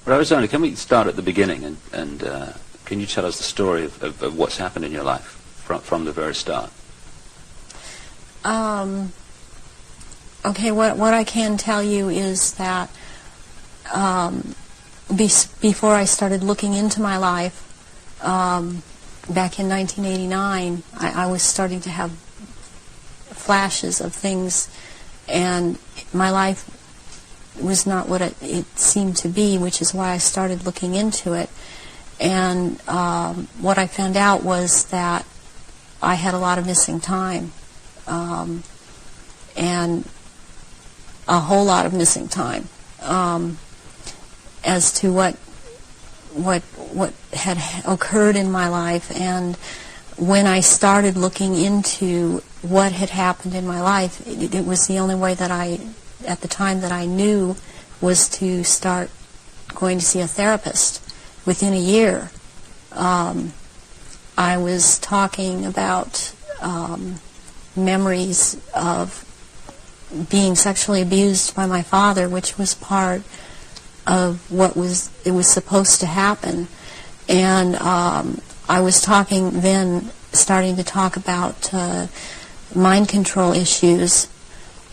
Well, Arizona, can we start at the beginning, and can you tell us the story of what's happened in your life from the very start? Okay, what I can tell you is that before I started looking into my life, back in 1989, I was starting to have flashes of things, and my life was not what it seemed to be, which is why I started looking into it. And what I found out was that I had a lot of missing time, and a whole lot of missing time, as to what had occurred in my life. And when I started looking into what had happened in my life, it was the only way that at the time that I knew, was to start going to see a therapist. Within a year, I was talking about memories of being sexually abused by my father, which was part of what was supposed to happen. And I was starting to talk about mind control issues,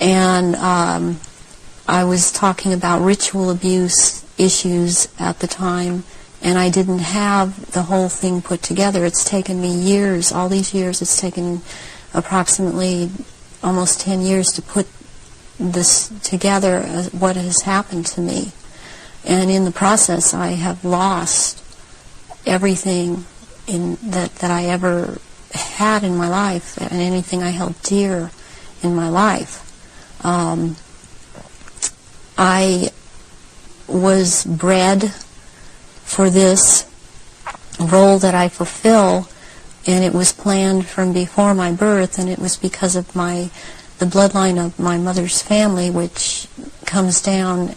and I was talking about ritual abuse issues at the time, and I didn't have the whole thing put together. It's taken me years, all these years, it's taken approximately almost 10 years to put this together, what has happened to me. And in the process, I have lost everything that I ever had in my life, and anything I held dear in my life. I was bred for this role that I fulfill, and it was planned from before my birth, and it was because of the bloodline of my mother's family, which comes down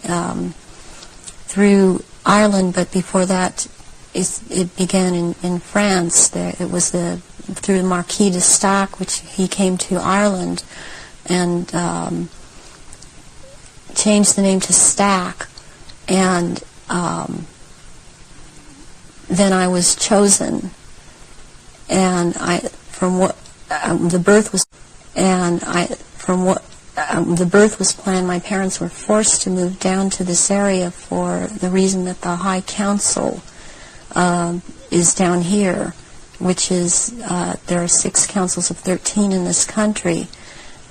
through Ireland, but before that it began in France. It was through the Marquis de Stac, which he came to Ireland and changed the name to Stack, and then I was chosen, and the birth was planned. My parents were forced to move down to this area for the reason that the High Council is down here, which is, there are 6 councils of 13 in this country,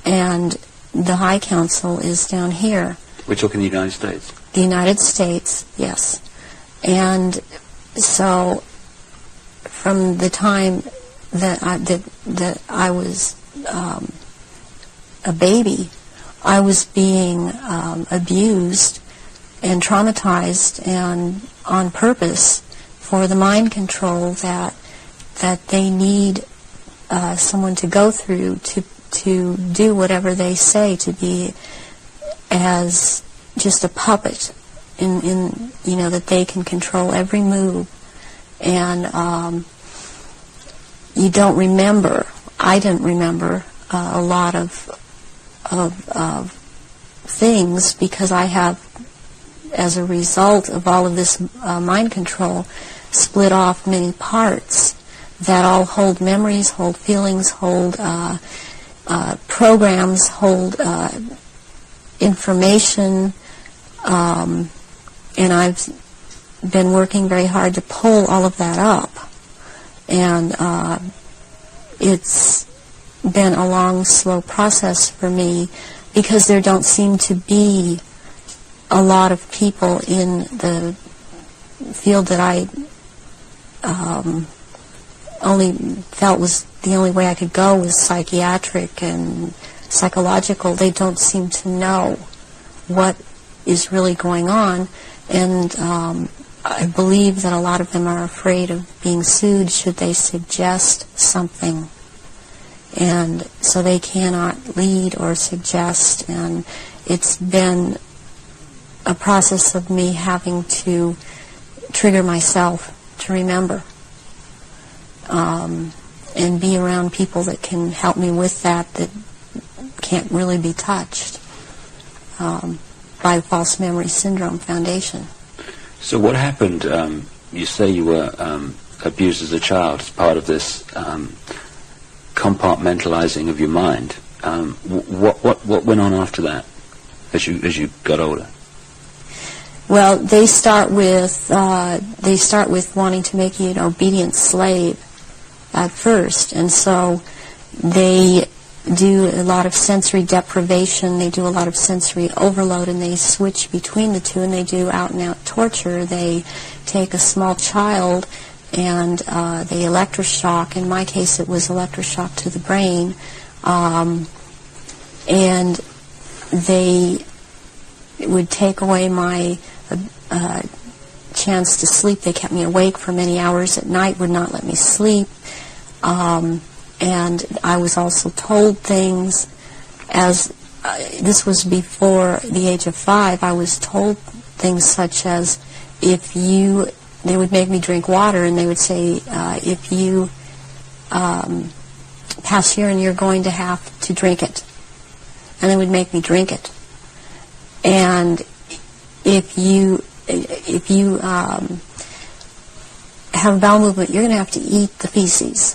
and the High Council is down here. We're talking the United States? The United States, yes. And so from the time that I was a baby, I was being abused and traumatized, and on purpose, for the mind control that they need someone to go through to do whatever they say, to be as just a puppet in that they can control every move. And you don't remember, I didn't remember a lot of things, because I have, as a result of all of this mind control, split off many parts that all hold memories, hold feelings, hold programs, hold information, and I've been working very hard to pull all of that up, and it's been a long, slow process for me, because there don't seem to be a lot of people in the field that I only felt was the only way I could go was psychiatric and psychological. They don't seem to know what is really going on, and I believe that a lot of them are afraid of being sued should they suggest something, and so they cannot lead or suggest, and it's been a process of me having to trigger myself to remember, and be around people that can help me with that can't really be touched by the False Memory Syndrome Foundation. So what happened? You say you were abused as a child as part of this compartmentalizing of your mind. What went on after that, as you got older? Well, they start with wanting to make you an obedient slave at first, and so they do a lot of sensory deprivation, they do a lot of sensory overload, and they switch between the two, and they do out-and-out torture. They take a small child and they electroshock. In my case, it was electroshock to the brain, and they would take away my chance to sleep. They kept me awake for many hours at night, would not let me sleep. And I was also told things, as this was before the age of 5, I was told things such as, they would make me drink water, and they would say, if you pass here and you're going to have to drink it. And they would make me drink it. And if you have a bowel movement, you're going to have to eat the feces,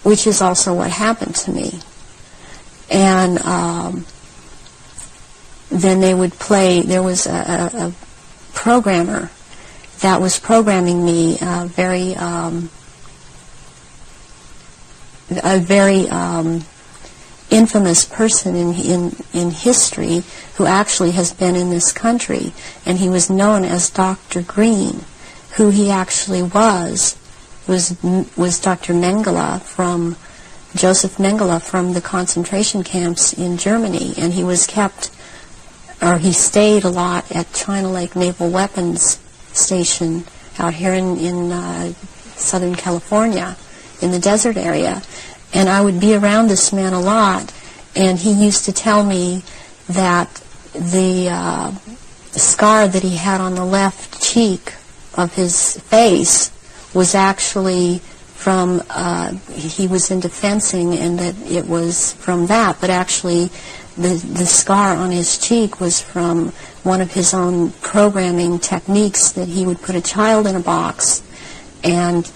which is also what happened to me. And then they would play, there was a programmer that was programming me, a very infamous person in history, who actually has been in this country, and he was known as Dr. Green. Who he actually was Dr. Mengele, Joseph Mengele, from the concentration camps in Germany, and he stayed a lot at China Lake Naval Weapons Station out here in Southern California, in the desert area. And I would be around this man a lot, and he used to tell me that the scar that he had on the left cheek of his face was actually from, he was into fencing, and that it was from that, but actually the scar on his cheek was from one of his own programming techniques, that he would put a child in a box and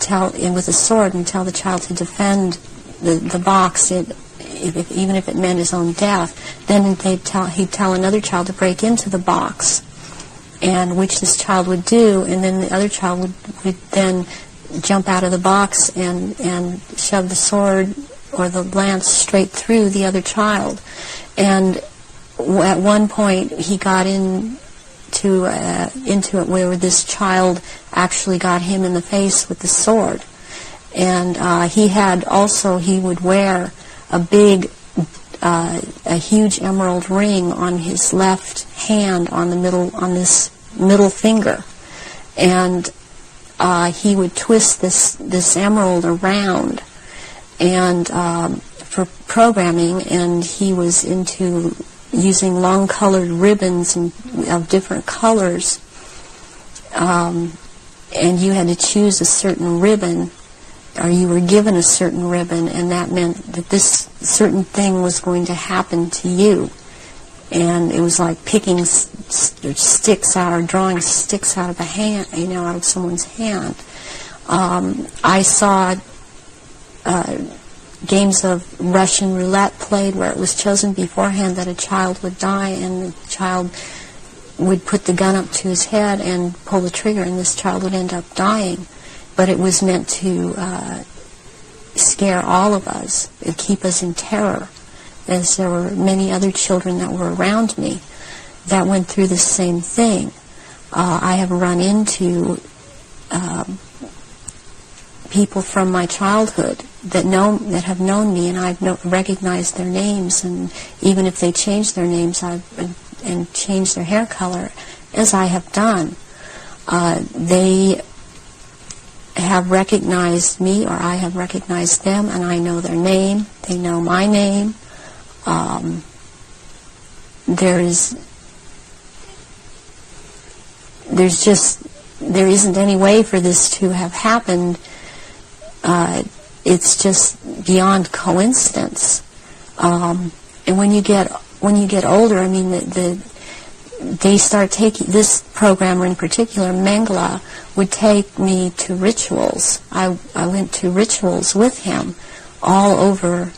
with a sword and tell the child to defend the box, even if it meant his own death. Then he'd tell another child to break into the box, and which this child would do, and then the other child would then jump out of the box and shove the sword or the lance straight through the other child. And at one point he got into it where this child actually got him in the face with the sword. And he would wear a huge emerald ring on his left hand, on this middle finger, and he would twist this emerald around, and for programming, and he was into using long-colored ribbons of different colors, and you had to choose a certain ribbon, or you were given a certain ribbon, and that meant that this certain thing was going to happen to you. And it was like picking sticks out, or drawing sticks out of a hand, out of someone's hand. I saw games of Russian roulette played where it was chosen beforehand that a child would die, and the child would put the gun up to his head and pull the trigger, and this child would end up dying. But it was meant to scare all of us, and keep us in terror, as there were many other children that were around me that went through the same thing. I have run into people from my childhood that have known me, and I've recognized their names, and even if they change their names and change their hair color, as I have done, they have recognized me, or I have recognized them, and I know their name. They know my name. There isn't any way for this to have happened. It's just beyond coincidence. And when you get older, I mean, they start taking, this programmer in particular, Mengele, would take me to rituals. I went to rituals with him all over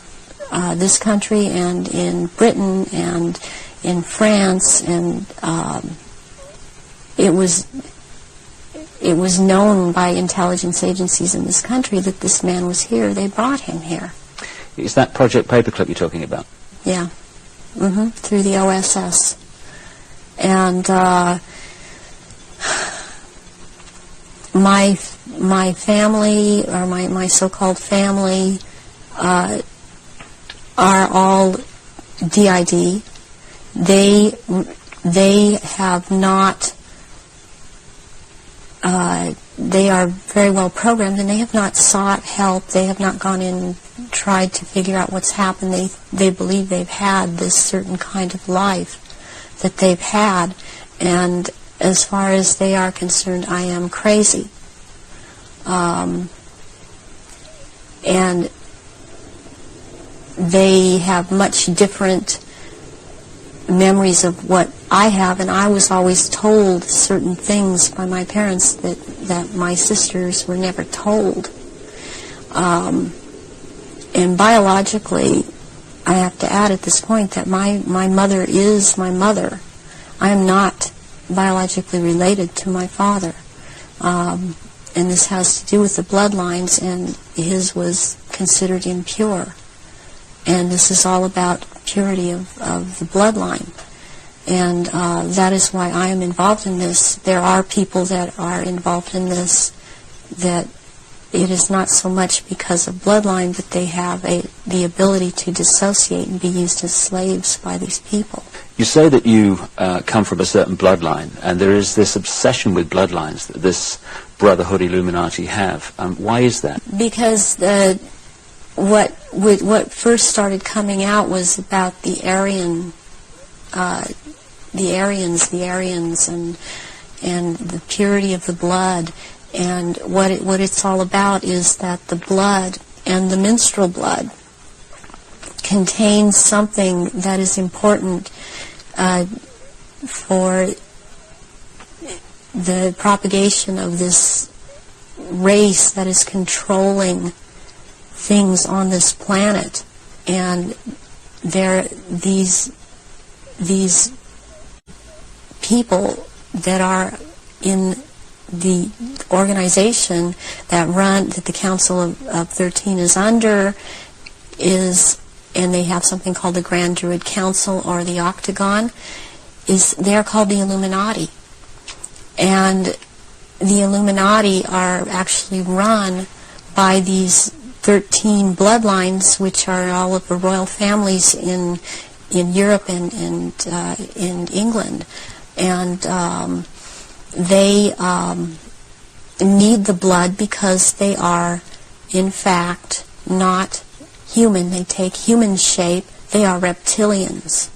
this country and in Britain and in France, and it was known by intelligence agencies in this country that this man was here. They brought him here. Is that Project Paperclip you're talking about? Yeah. Through the OSS. And my family, or my so-called family, are all DID. They have not. They are very well programmed, and they have not sought help. They have not gone in and tried to figure out what's happened. They believe they've had this certain kind of life that they've had, and as far as they are concerned, I am crazy. And they have much different memories of what I have, and I was always told certain things by my parents that my sisters were never told. And biologically, I have to add at this point that my mother is my mother. I am not biologically related to my father. And this has to do with the bloodlines, and his was considered impure. And this is all about purity of the bloodline. And that is why I am involved in this. There are people that are involved in this that it is not so much because of bloodline, but they have the ability to dissociate and be used as slaves by these people. You say that you come from a certain bloodline, and there is this obsession with bloodlines that this Brotherhood Illuminati have. Why is that? Because what first started coming out was about the Aryans, and the purity of the blood. And what it's all about is that the blood and the menstrual blood contains something that is important for the propagation of this race that is controlling things on this planet. And these people that are in the organization that the Council of 13 is under, and they have something called the Grand Druid Council or the Octagon, they're called the Illuminati. And the Illuminati are actually run by these 13 bloodlines, which are all of the royal families in Europe and in England. And they need the blood because they are, in fact, not human. They take human shape. They are reptilians.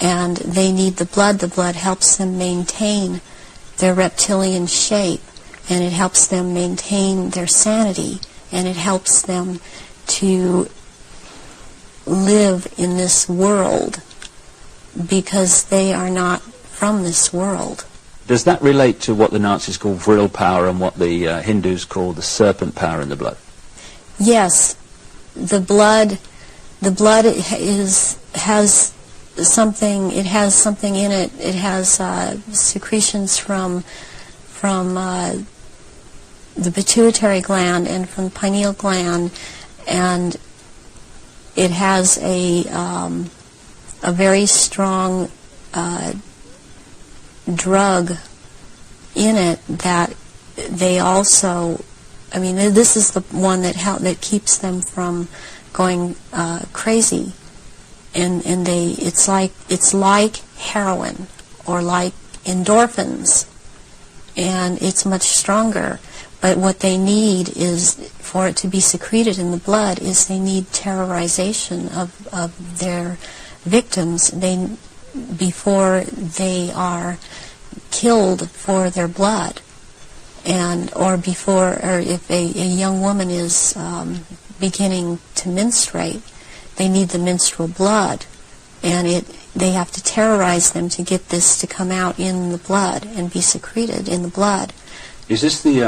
And they need the blood. The blood helps them maintain their reptilian shape, and it helps them maintain their sanity, and it helps them to live in this world because they are not from this world. Does that relate to what the Nazis call vril power and what the Hindus call the serpent power in the blood? Yes, the blood has something. It has something in it. It has secretions from the pituitary gland and from the pineal gland, and it has a very strong drug in it that they also, I mean, this is the one that keeps them from going crazy, and it's like heroin or like endorphins, and it's much stronger. But what they need is, for it to be secreted in the blood, is they need terrorization of their victims before they are killed for their blood, or if a young woman is beginning to menstruate, they need the menstrual blood and they have to terrorize them to get this to come out in the blood and be secreted in the blood. Is this the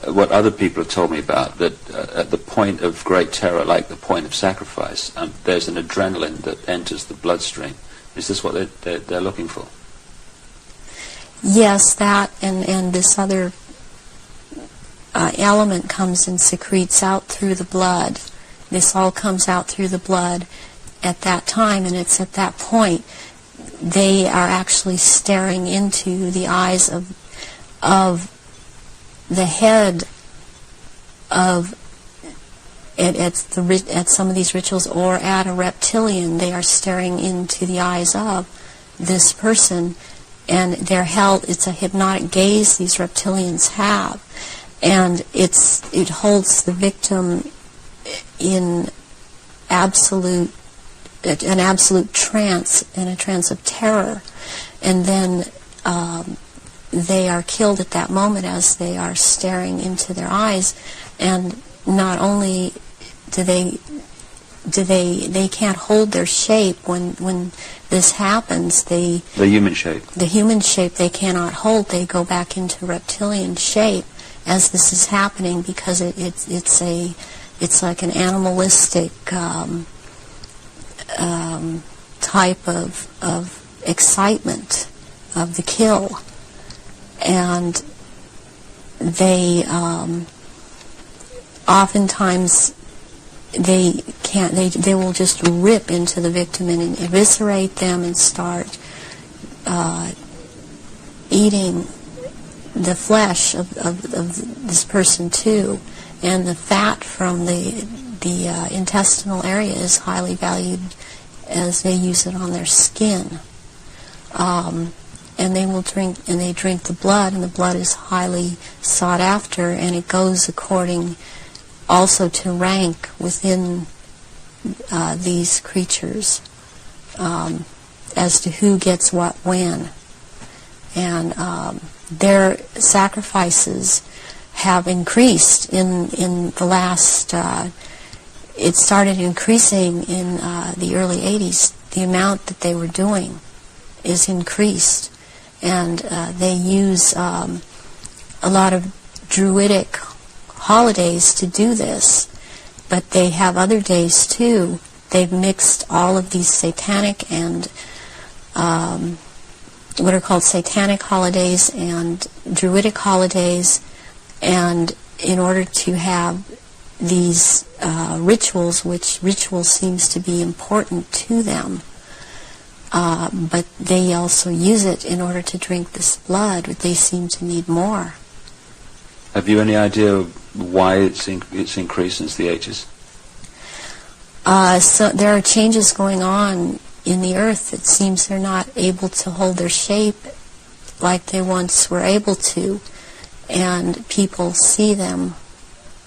what other people have told me about, that at the point of great terror, like the point of sacrifice, there's an adrenaline that enters the bloodstream? Is this what they're looking for? Yes, that and this other element comes and secretes out through the blood. This all comes out through the blood at that time, and it's at that point they are actually staring into the eyes of the head of at some of these rituals, or at a reptilian. They are staring into the eyes of this person, and they're held. It's a hypnotic gaze these reptilians have, and it holds the victim in an absolute trance, in a trance of terror, and then they are killed at that moment as they are staring into their eyes. And not only do they can't hold their shape when this happens. The human shape. The human shape they cannot hold. They go back into reptilian shape as this is happening, because it's like an animalistic type of excitement of the kill. And they oftentimes they will just rip into the victim and eviscerate them and start eating the flesh of this person too. And the fat from the intestinal area is highly valued, as they use it on their skin. And they will drink the blood, and the blood is highly sought after, and it goes according also to rank within these creatures, as to who gets what when. And their sacrifices have increased in the last, it started increasing in the early 80s. The amount that they were doing is increased. And they use a lot of druidic holidays to do this, but they have other days too. They've mixed all of these satanic and what are called satanic holidays and druidic holidays, and in order to have these rituals, which ritual seems to be important to them, but they also use it in order to drink this blood. They seem to need more. Have you any idea why it's increased since the 80s? So there are changes going on in the earth. It seems they're not able to hold their shape like they once were able to, and people see them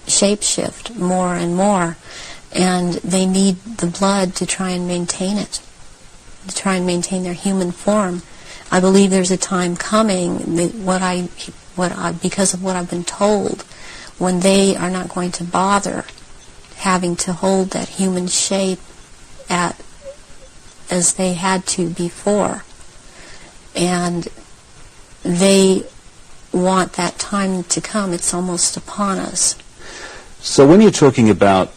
shapeshift more and more, and they need the blood to try and maintain it, to try and maintain their human form. I believe there's a time coming, because of what I've been told, when they are not going to bother having to hold that human shape as they had to before. And they want that time to come. It's almost upon us. So when you're talking about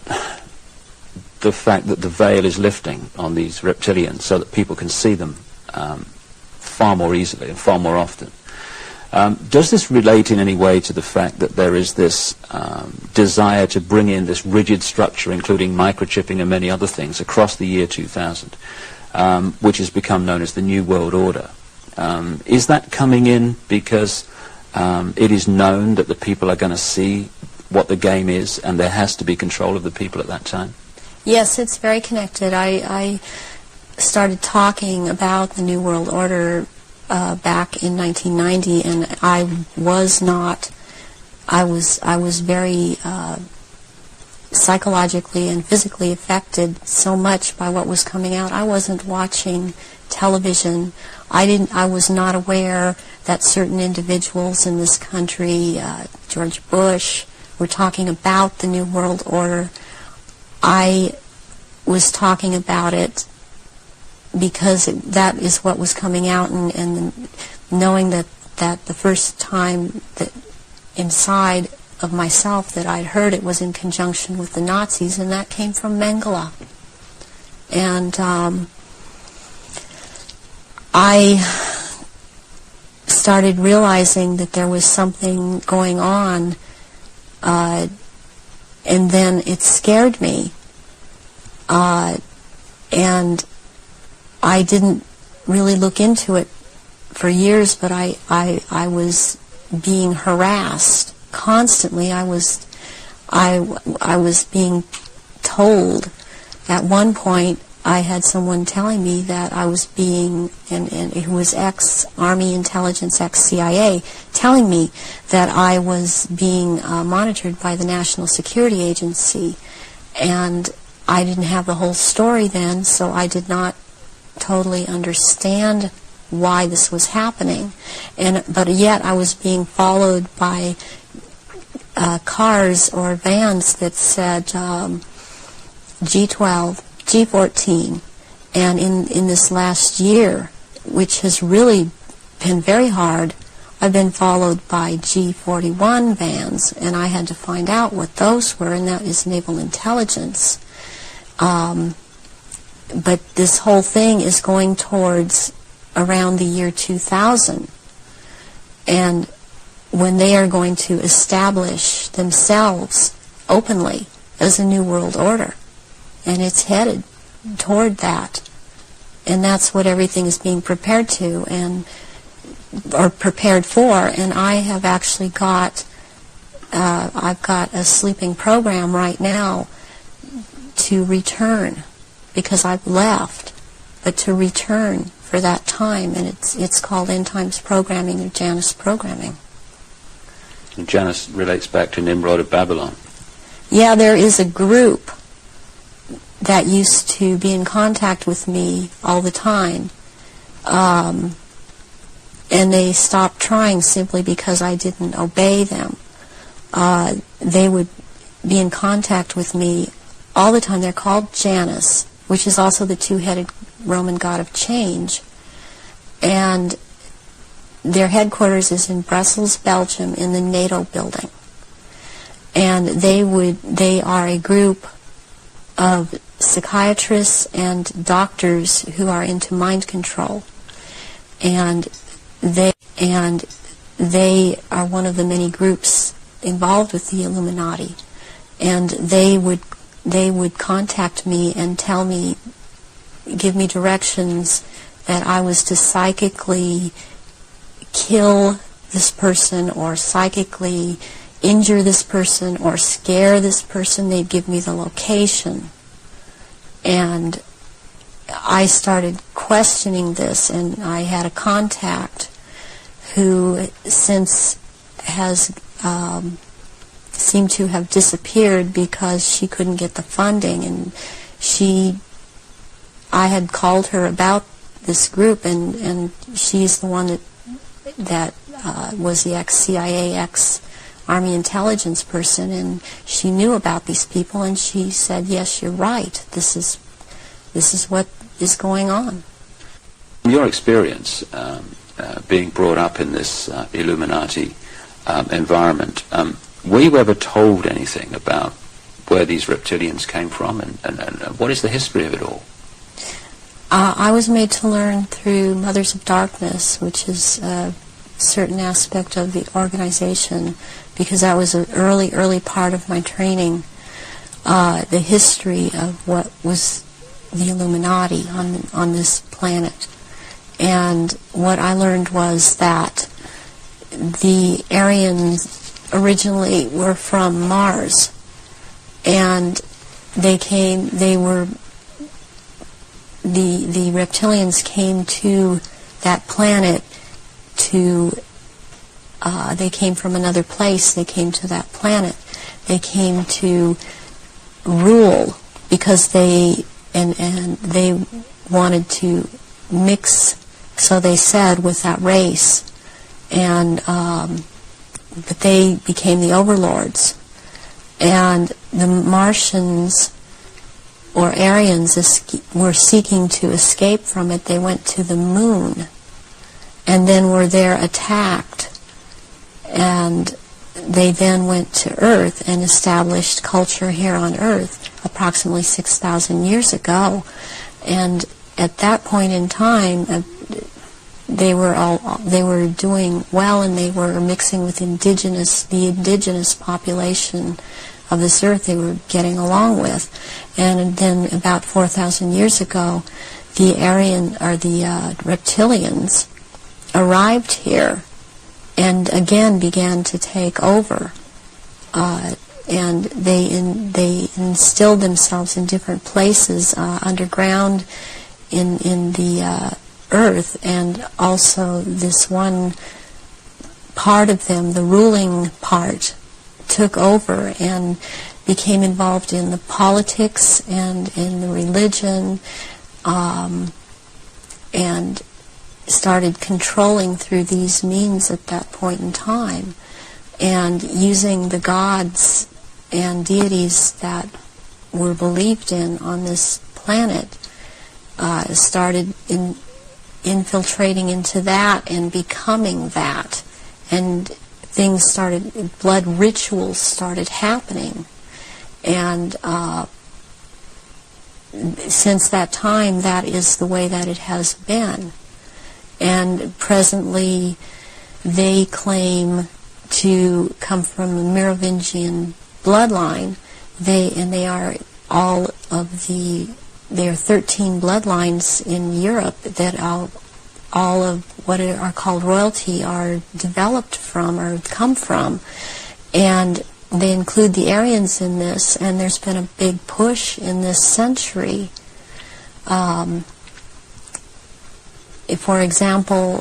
the fact that the veil is lifting on these reptilians so that people can see them far more easily and far more often, does this relate in any way to the fact that there is this desire to bring in this rigid structure, including microchipping and many other things, across the year 2000, which has become known as the New World Order? Is that coming in because it is known that the people are going to see what the game is, and there has to be control of the people at that time? Yes, it's very connected. I started talking about the New World Order back in 1990, and I was very psychologically and physically affected so much by what was coming out. I wasn't watching television. I was not aware that certain individuals in this country, George Bush, were talking about the New World Order. I was talking about it because that is what was coming out, and knowing that the first time that inside of myself that I'd heard it was in conjunction with the Nazis, and that came from Mengele. And I started realizing that there was something going on, and then it scared me. And I didn't really look into it for years, but I was being harassed constantly. I was being told. At one point, I had someone telling me that I was being, and who was ex-Army intelligence, ex-CIA, telling me that I was being monitored by the National Security Agency. And I didn't have the whole story then, so I did not totally understand why this was happening. But yet I was being followed by cars or vans that said G12, G14, and in this last year, which has really been very hard, I've been followed by G41 vans, and I had to find out what those were, and that is naval intelligence. But this whole thing is going towards around the year 2000, and when they are going to establish themselves openly as a new world order, and it's headed toward that, and that's what everything is being prepared to, or prepared for. And I have actually got I've got a sleeping program right now to return, because I've left, but to return for that time, and it's called End Times Programming, or Janus Programming. And Janus relates back to Nimrod of Babylon. Yeah, there is a group that used to be in contact with me all the time, and they stopped trying simply because I didn't obey them. They would be in contact with me all the time. They're called Janus, which is also the two-headed Roman god of change, and their headquarters is in Brussels, Belgium, in the NATO building. And they are a group of psychiatrists and doctors who are into mind control, and they are one of the many groups involved with the Illuminati. And they would contact me and tell me, give me directions that I was to psychically kill this person, or psychically injure this person, or scare this person. They'd give me the location. And I started questioning this, and I had a contact who since has seemed to have disappeared because she couldn't get the funding, and I had called her about this group, and she's the one that was the ex-CIA, ex-Army intelligence person, and she knew about these people, and she said, yes, you're right, this is what is going on. In your experience, being brought up in this Illuminati environment, were you ever told anything about where these reptilians came from, and what is the history of it all? I was made to learn through Mothers of Darkness, which is a certain aspect of the organization, because that was an early part of my training, the history of what was the Illuminati on this planet. And what I learned was that the Aryans originally were from Mars, and the reptilians came to that planet they came from another place. They came to that planet. They came to rule, because they wanted to mix, so they said, with that race, and but they became the overlords. And the Martians or Aryans were seeking to escape from it, they went to the moon and then were there attacked. And they then went to Earth and established culture here on Earth approximately 6,000 years ago. And at that point in time, they were doing well, and they were mixing with the indigenous population of this earth. They were getting along with. And then about 4,000 years ago, the reptilians arrived here and again began to take over. And they instilled themselves in different places underground in the earth, and also this one part of them, the ruling part, took over and became involved in the politics and in the religion, and started controlling through these means at that point in time, and using the gods and deities that were believed in on this planet, started infiltrating into that and becoming that. And things started, blood rituals started happening. And since that time, that is the way that it has been. And presently, they claim to come from the Merovingian bloodline. They are all of there are 13 bloodlines in Europe that all of what are called royalty are developed from or come from. And they include the Aryans in this, and there's been a big push in this century. For example,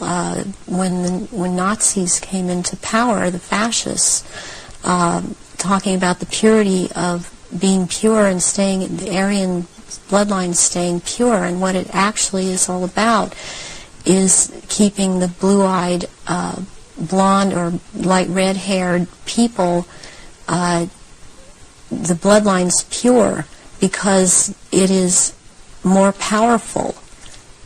when Nazis came into power, the fascists, talking about the purity of being pure and staying, the Aryan bloodline staying pure, and what it actually is all about is keeping the blue-eyed, blonde or light red-haired people, the bloodlines pure, because it is more powerful.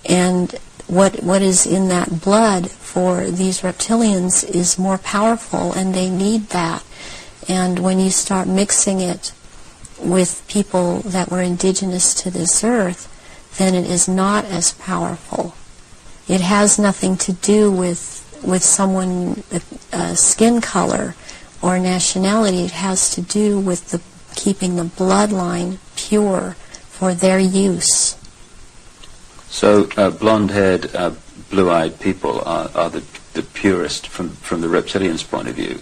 And what is in that blood for these reptilians is more powerful, and they need that. And when you start mixing it with people that were indigenous to this earth, then it is not as powerful. It has nothing to do with someone, skin color or nationality. It has to do with keeping the bloodline pure for their use. So blonde-haired, blue-eyed people are the purest from the reptilians' point of view,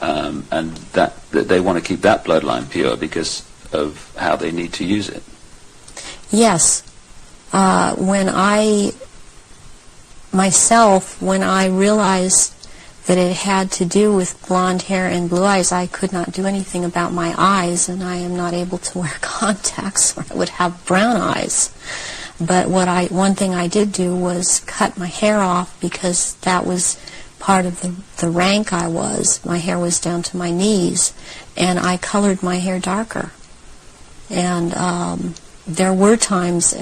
and that they want to keep that bloodline pure because of how they need to use it. Yes. When I realized that it had to do with blonde hair and blue eyes, I could not do anything about my eyes, and I am not able to wear contacts, or I would have brown eyes. But one thing I did do was cut my hair off, because that was part of the rank I was. My hair was down to my knees, and I colored my hair darker. And there were times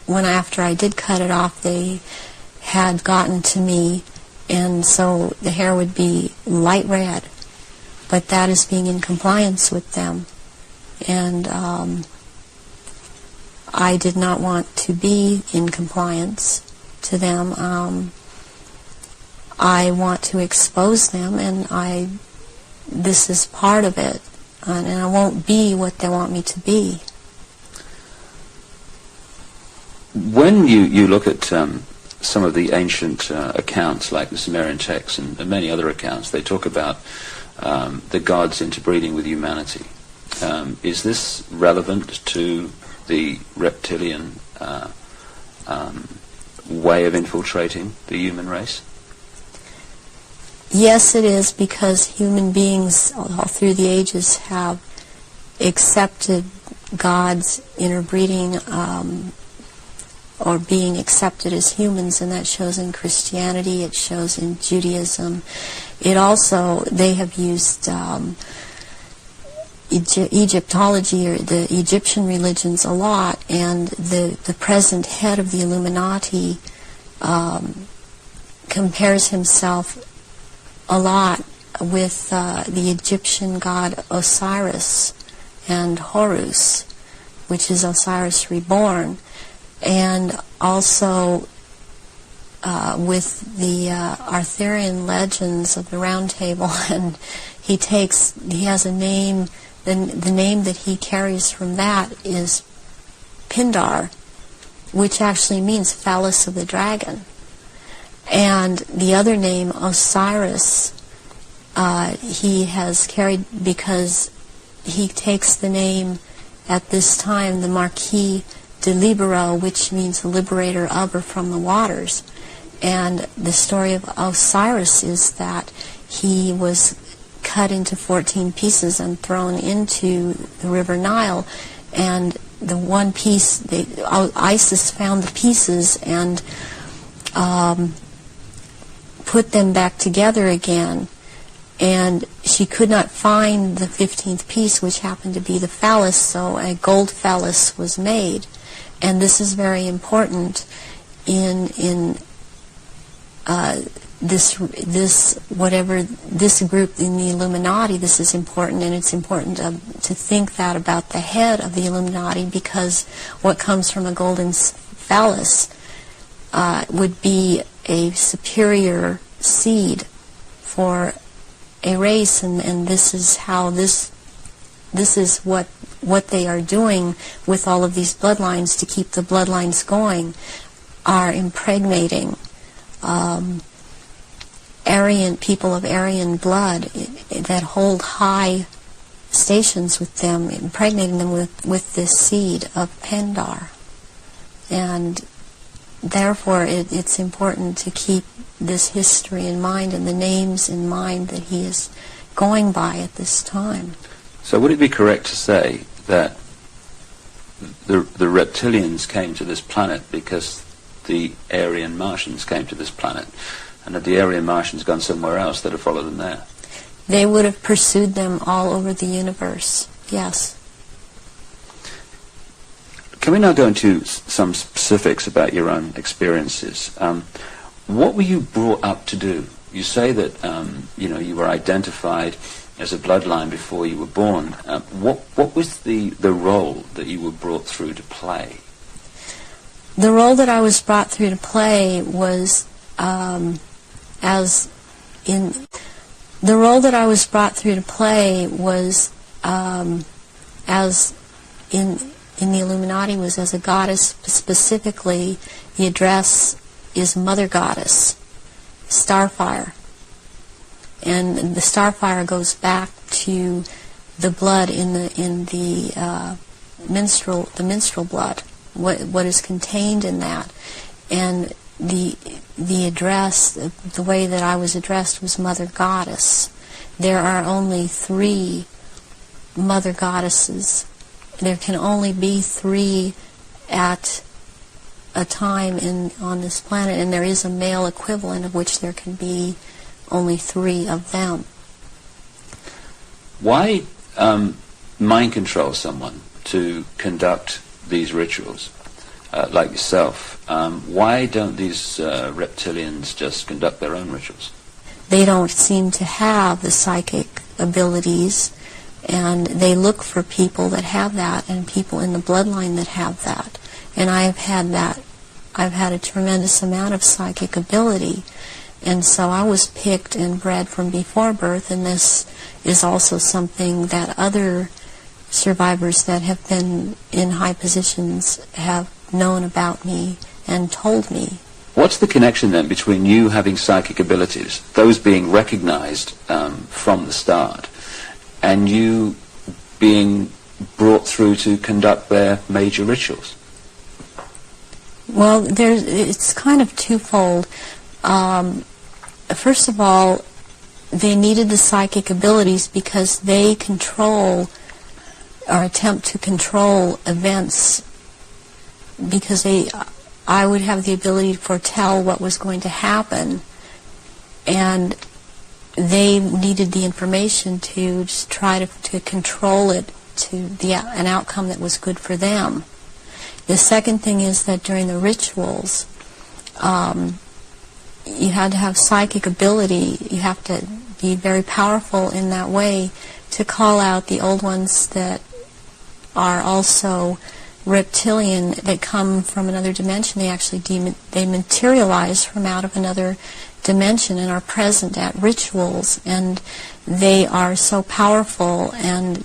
when after I did cut it off, they had gotten to me, and so the hair would be light red. But that is being in compliance with them. And I did not want to be in compliance to them. I want to expose them, and this is part of it. And I won't be what they want me to be. When you look at some of the ancient accounts, like the Sumerian texts and many other accounts, they talk about the gods interbreeding with humanity. Is this relevant to the reptilian way of infiltrating the human race? Yes, it is, because human beings all through the ages have accepted God's interbreeding or being accepted as humans, and that shows in Christianity, it shows in Judaism. It also, they have used Egyptology or the Egyptian religions a lot, and the present head of the Illuminati compares himself a lot with the Egyptian god Osiris and Horus, which is Osiris reborn, and also with the Arthurian legends of the Round Table, and he has a name. The name that he carries from that is Pindar, which actually means phallus of the dragon. And the other name, Osiris, he has carried because he takes the name at this time, the Marquis de Libero, which means the liberator of or from the waters. And the story of Osiris is that he was cut into 14 pieces and thrown into the River Nile, and the one piece, Isis found the pieces and put them back together again, and she could not find the 15th piece, which happened to be the phallus, so a gold phallus was made. And this is very important in this group in the Illuminati. This is important, and it's important to think that about the head of the Illuminati, because what comes from a golden phallus would be a superior seed for a race, and this is how this is what they are doing with all of these bloodlines to keep the bloodlines going, are impregnating Aryan people of Aryan blood that hold high stations with them, impregnating them with this seed of Pindar. And therefore it's important to keep this history in mind and the names in mind that he is going by at this time. So would it be correct to say that the reptilians came to this planet because the Aryan Martians came to this planet, and had the Aryan Martians gone somewhere else, they'd have followed them there? They would have pursued them all over the universe, yes. Can we now go into some specifics about your own experiences? What were you brought up to do? You say that you were identified as a bloodline before you were born. What was the role that you were brought through to play? The role that I was brought through to play was as in the Illuminati was as a goddess. Specifically, the address is Mother Goddess, Starfire, and the Starfire goes back to the blood in the menstrual blood. What is contained in that, and the address, the way that I was addressed was Mother Goddess. There are only 3 Mother Goddesses. There can only be 3 at a time on this planet, and there is a male equivalent of which there can be only 3 of them. Why mind control someone to conduct these rituals, like yourself? Why don't these reptilians just conduct their own rituals? They don't seem to have the psychic abilities, and they look for people that have that, and people in the bloodline that have that. And I've had that. I've had a tremendous amount of psychic ability, and so I was picked and bred from before birth, and this is also something that other survivors that have been in high positions have known about me and told me. What's the connection then between you having psychic abilities, those being recognized from the start, and you being brought through to conduct their major rituals? Well, it's kind of twofold. First of all, they needed the psychic abilities because they control or attempt to control events, because I would have the ability to foretell what was going to happen, and they needed the information to just try to control it to an outcome that was good for them. The second thing is that during the rituals, you had to have psychic ability. You have to be very powerful in that way to call out the old ones that are also reptilian, that come from another dimension. They actually they materialize from out of another dimension and are present at rituals, and they are so powerful, and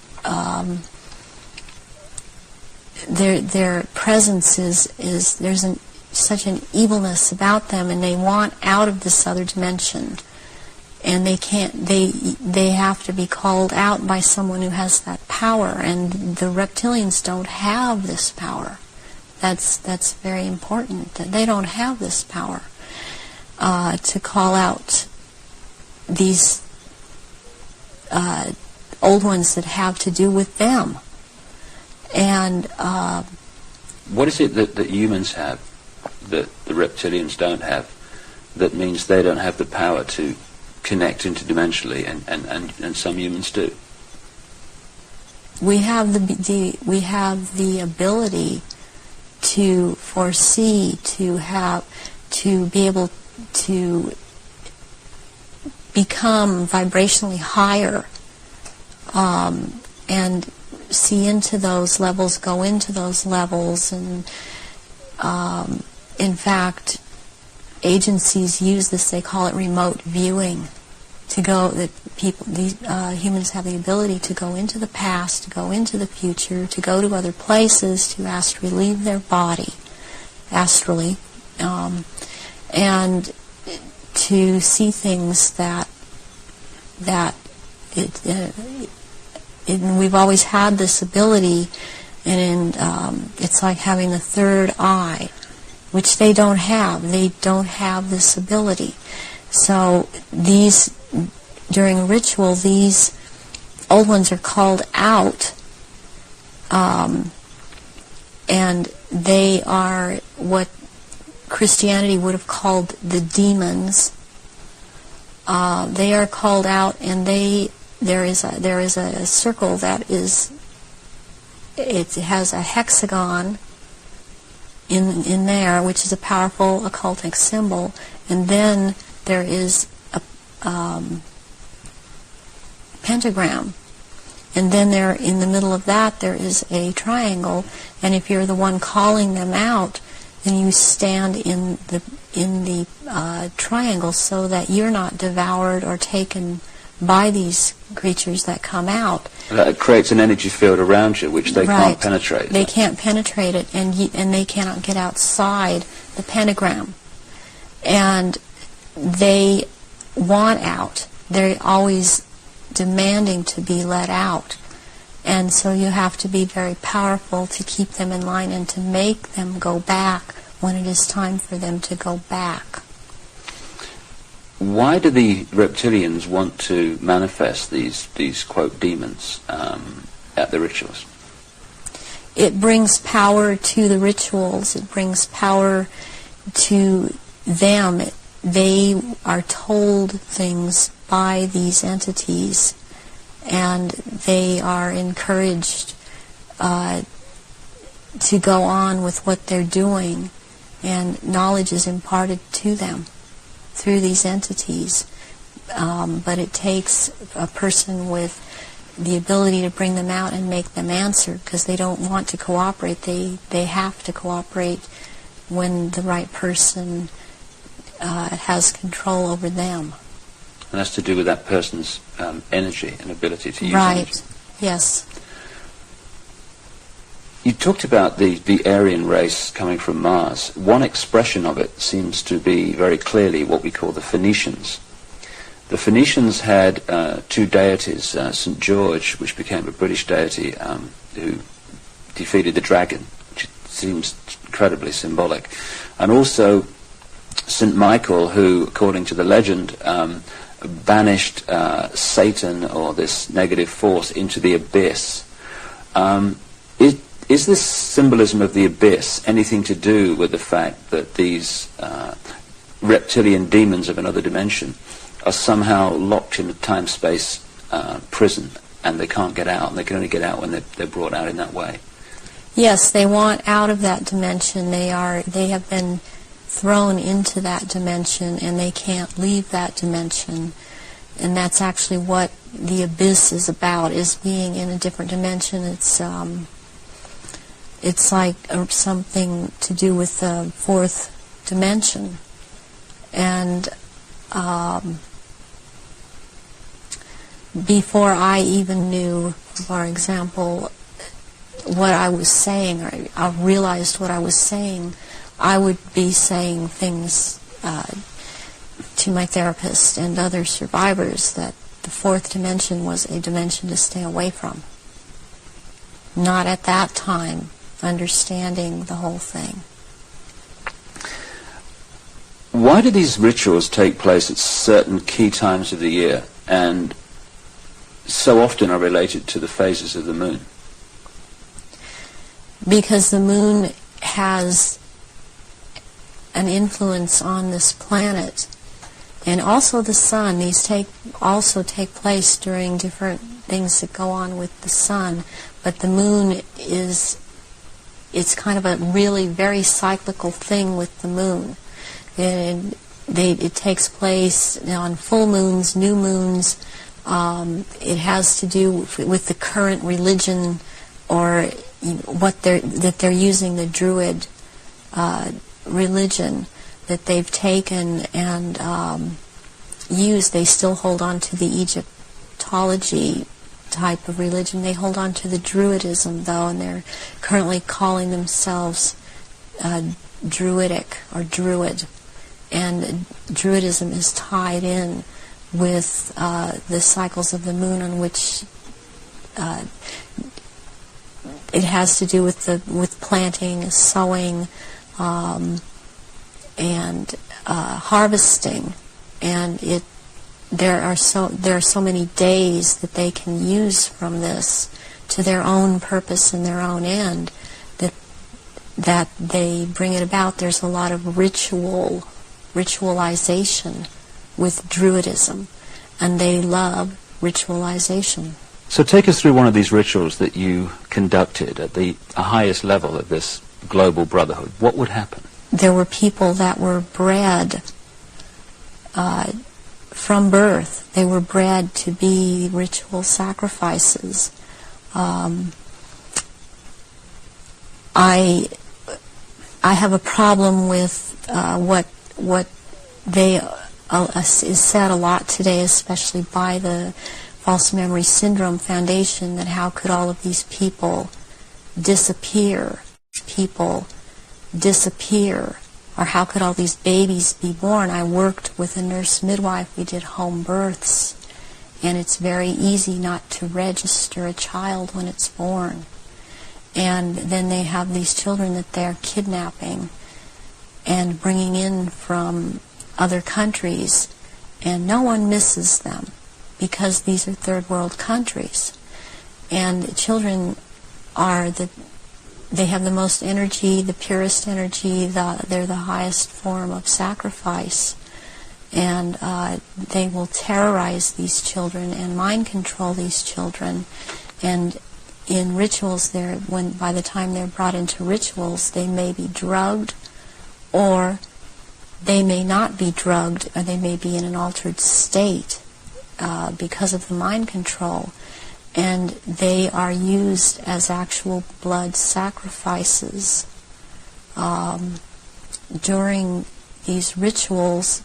their presence is there's such an evilness about them, and they want out of this other dimension, and they can't. They have to be called out by someone who has that power, and the reptilians don't have this power. That's very important. That they don't have this power to call out these old ones that have to do with them. And what is it that humans have that the reptilians don't have, that means they don't have the power to connect interdimensionally, and some humans do? We have the ability to foresee, to be able to become vibrationally higher, and see into those levels, go into those levels, and in fact, agencies use this. They call it remote viewing. Humans have the ability to go into the past, to go into the future, to go to other places, to astrally leave their body, astrally, and to see things that we've always had this ability, and it's like having the third eye, which they don't have. They don't have this ability. So during a ritual, these old ones are called out, and they are what Christianity would have called the demons. They are called out, and there is a circle that it has a hexagon in there, which is a powerful occultic symbol, and then there is a pentagram, and then there in the middle of that there is a triangle, and if you're the one calling them out, then you stand in the triangle so that you're not devoured or taken by these creatures that come out. That creates an energy field around you, which they can't penetrate. They can't penetrate it, and they cannot get outside the pentagram. And they want out. They're always demanding to be let out. And so you have to be very powerful to keep them in line and to make them go back when it is time for them to go back. Why do the reptilians want to manifest these quote demons at the rituals? It brings power to the rituals. It brings power to them. They are told things by these entities, and they are encouraged to go on with what they're doing, and knowledge is imparted to them through these entities. But it takes a person with the ability to bring them out and make them answer, because they don't want to cooperate. They have to cooperate when the right person has control over them. And that's to do with that person's energy and ability to use energy. Right, yes. You talked about the Aryan race coming from Mars. One expression of it seems to be very clearly what we call the Phoenicians. The Phoenicians had two deities, St. George, which became a British deity, who defeated the dragon, which seems incredibly symbolic, and also St. Michael, who, according to the legend, banished Satan, or this negative force, into the abyss. Is this symbolism of the abyss anything to do with the fact that these reptilian demons of another dimension are somehow locked in a time-space prison, and they can't get out, and they can only get out when they're brought out in that way. Yes, they want out of that dimension. They have been thrown into that dimension, and they can't leave that dimension. And that's actually what the abyss is about, is being in a different dimension. It's like something to do with the fourth dimension. And before I even knew, for example, what I was saying, or I realized what I was saying, I would be saying things to my therapist and other survivors that the fourth dimension was a dimension to stay away from. Not at that time understanding the whole thing. Why do these rituals take place at certain key times of the year, and so often are related to the phases of the moon? Because the moon has an influence on this planet, and also the sun. These also take place during different things that go on with the sun, but the moon it's kind of a really very cyclical thing with the moon. And it takes place on full moons, new moons. It has to do with the current religion, or what they're using, the Druid religion that they've taken and used. They still hold on to the Egyptology type of religion. They hold on to the Druidism, though, and they're currently calling themselves Druidic or Druid. And Druidism is tied in with the cycles of the moon, on which it has to do with planting, sowing, and harvesting. And there are so many days that they can use from this to their own purpose and their own end, that they bring it about. There's a lot of ritualization with Druidism, and they love ritualization. So take us through one of these rituals that you conducted at the highest level of this global brotherhood. What would happen? There were people that were bred from birth. They were bred to be ritual sacrifices. I have a problem with what they is said a lot today, especially by the False Memory Syndrome Foundation, that how could all of these people disappear? Or how could all these babies be born? I worked with a nurse midwife. We did home births, and it's very easy not to register a child when it's born. And then they have these children that they're kidnapping and bringing in from other countries, and no one misses them because these are third world countries. And children they have the most energy, the purest energy, they're the highest form of sacrifice. And they will terrorize these children and mind control these children. And in rituals, by the time they're brought into rituals, they may be drugged, or they may not be drugged, or they may be in an altered state because of the mind control. And they are used as actual blood sacrifices during these rituals,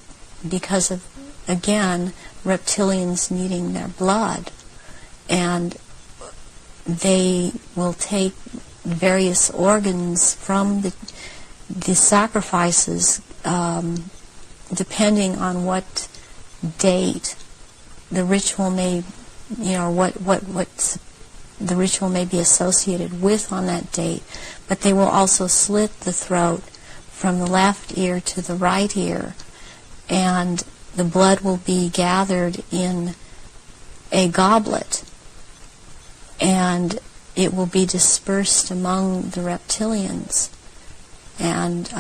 because of, again, reptilians needing their blood. And they will take various organs from the sacrifices, depending on what date the ritual may, what the ritual may be associated with on that date. But they will also slit the throat from the left ear to the right ear, and the blood will be gathered in a goblet, and it will be dispersed among the reptilians and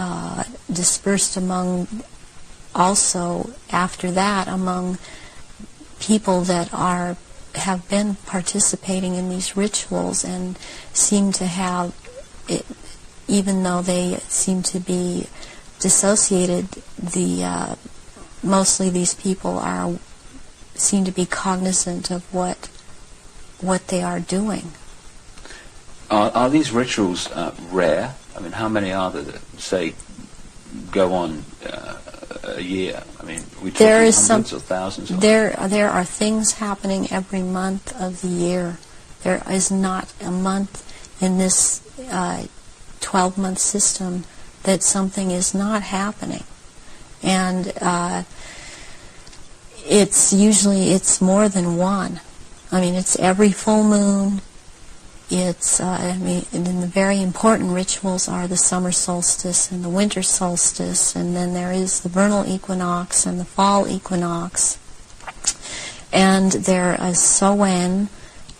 dispersed among also after that among people that have been participating in these rituals and seem to have, even though they seem to be dissociated, mostly these people seem to be cognizant of what they are doing. Are these rituals rare? I mean, how many are there that, say, go on a year? I mean, we talking hundreds or thousands? There are things happening every month of the year. There is not a month in this 12-month system that something is not happening. And it's more than one. I mean, it's every full moon. It's, and then the very important rituals are the summer solstice and the winter solstice, and then there is the vernal equinox and the fall equinox. And there is Samhain,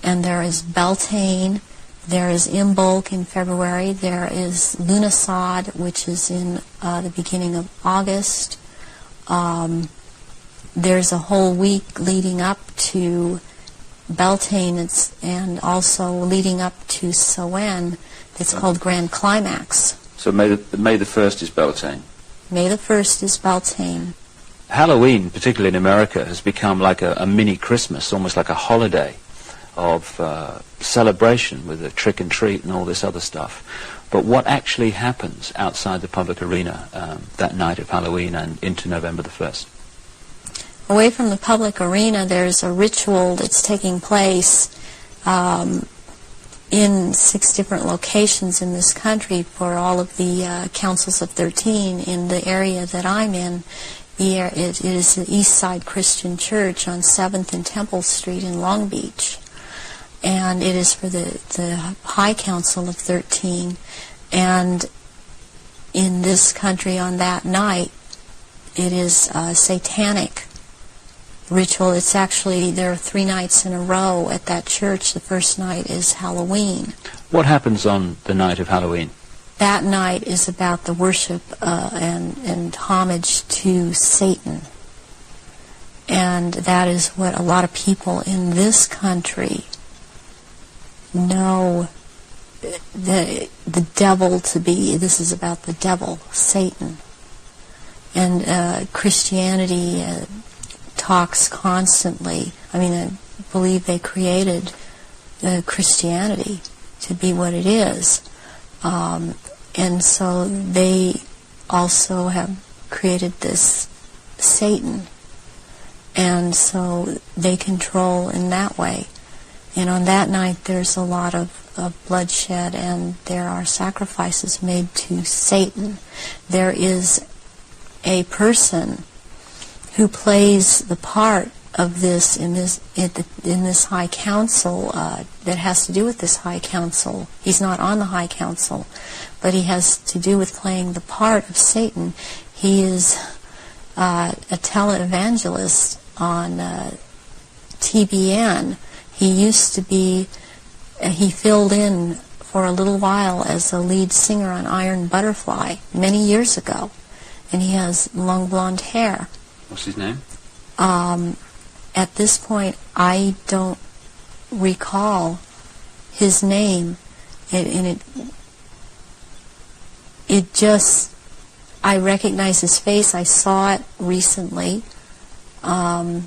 and there is Beltane, there is Imbolc in February, there is Lughnasadh, which is in the beginning of August. There's a whole week leading up to Beltane and also leading up to Samhain. It's called Grand Climax. So May the 1st is Beltane. May the 1st is Beltane. Halloween, particularly in America, has become like a mini Christmas, almost like a holiday of celebration with a trick and treat and all this other stuff. But what actually happens outside the public arena that night of Halloween and into November the 1st? Away from the public arena, there's a ritual that's taking place in 6 different locations in this country for all of the councils of 13 in the area that I'm in. It is the East Side Christian Church on 7th and Temple Street in Long Beach. And it is for the High Council of 13. And in this country on that night, it is a satanic ritual. It's actually, there are 3 nights in a row at that church. The first night is Halloween. What happens on the night of Halloween? That night is about the worship and homage to Satan. And that is what a lot of people in this country know the devil to be. This is about the devil, Satan. And Christianity talks constantly. I mean, I believe they created Christianity to be what it is. And so they also have created this Satan. And so they control in that way. And on that night there's a lot of bloodshed, and there are sacrifices made to Satan. There is a person who plays the part of this in this High Council that has to do with this High Council. He's not on the High Council, but he has to do with playing the part of Satan. He is a televangelist on TBN. He used to be, he filled in for a little while as a lead singer on Iron Butterfly many years ago, and he has long blonde hair. What's his name? At this point, I don't recall his name, and it just, I recognize his face. I saw it recently on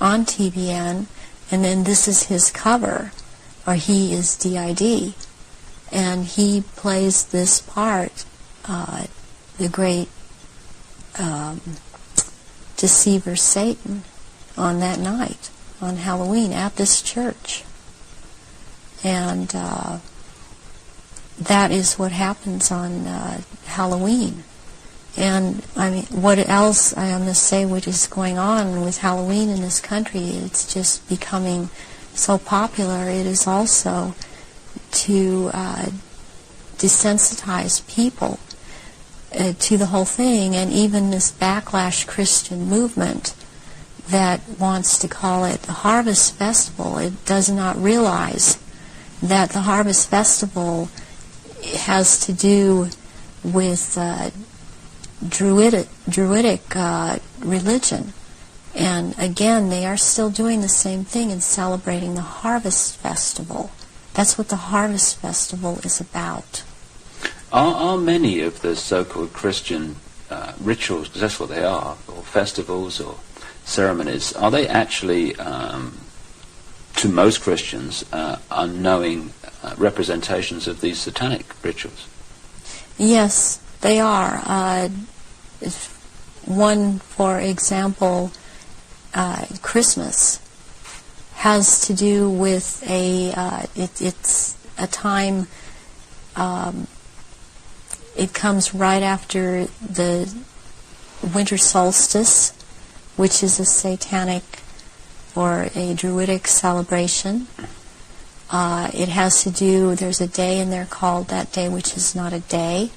TBN, and then this is his cover, or he is DID, and he plays this part, the great deceiver Satan, on that night, on Halloween, at this church. And that is what happens on Halloween. And I mean, what else I must say what is going on with Halloween in this country? It's just becoming so popular. It is also to desensitize people to the whole thing, and even this backlash Christian movement that wants to call it the Harvest Festival. It does not realize that the Harvest Festival has to do with Druidic religion. And again, they are still doing the same thing and celebrating the Harvest Festival. That's what the Harvest Festival is about. Are many of the so-called Christian rituals, because that's what they are, or festivals or ceremonies, are they actually, to most Christians, unknowing representations of these satanic rituals? Yes, they are. One, for example, Christmas has to do with it's a time, it comes right after the winter solstice, which is a satanic or a Druidic celebration. It has to do, there's a day in there called that day which is not a day.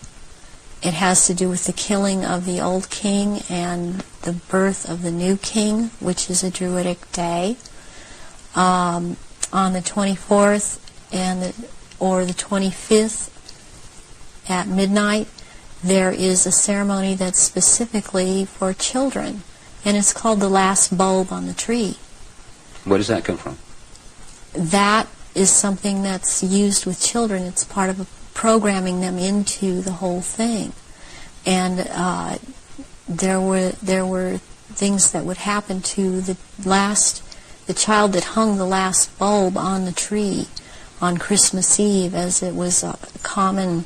It has to do with the killing of the old king and the birth of the new king, which is a Druidic day. On the 24th or the 25th at midnight, there is a ceremony that's specifically for children, and it's called the last bulb on the tree. Where does that come from? That is something that's used with children. It's part of programming them into the whole thing. And there were things that would happen to the child that hung the last bulb on the tree on Christmas Eve, as it was a common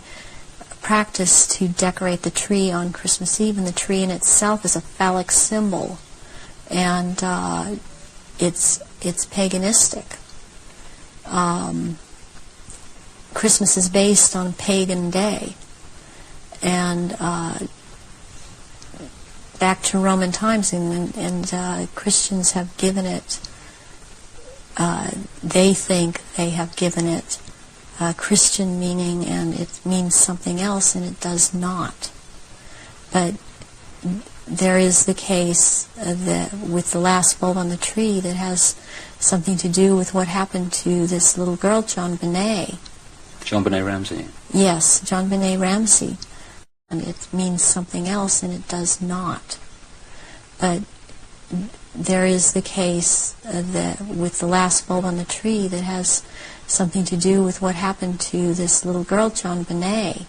practice to decorate the tree on Christmas Eve, and the tree in itself is a phallic symbol, and it's paganistic. Christmas is based on a pagan day, and back to Roman times, and Christians have given it, they think they have given it Christian meaning, and it means something else, and it does not. But there is the case that with the last bulb on the tree that has something to do with what happened to this little girl, JonBenet. JonBenet Ramsey. Yes, JonBenet Ramsey. And it means something else, and it does not. But there is the case that with the last bulb on the tree that has something to do with what happened to this little girl, JonBenet.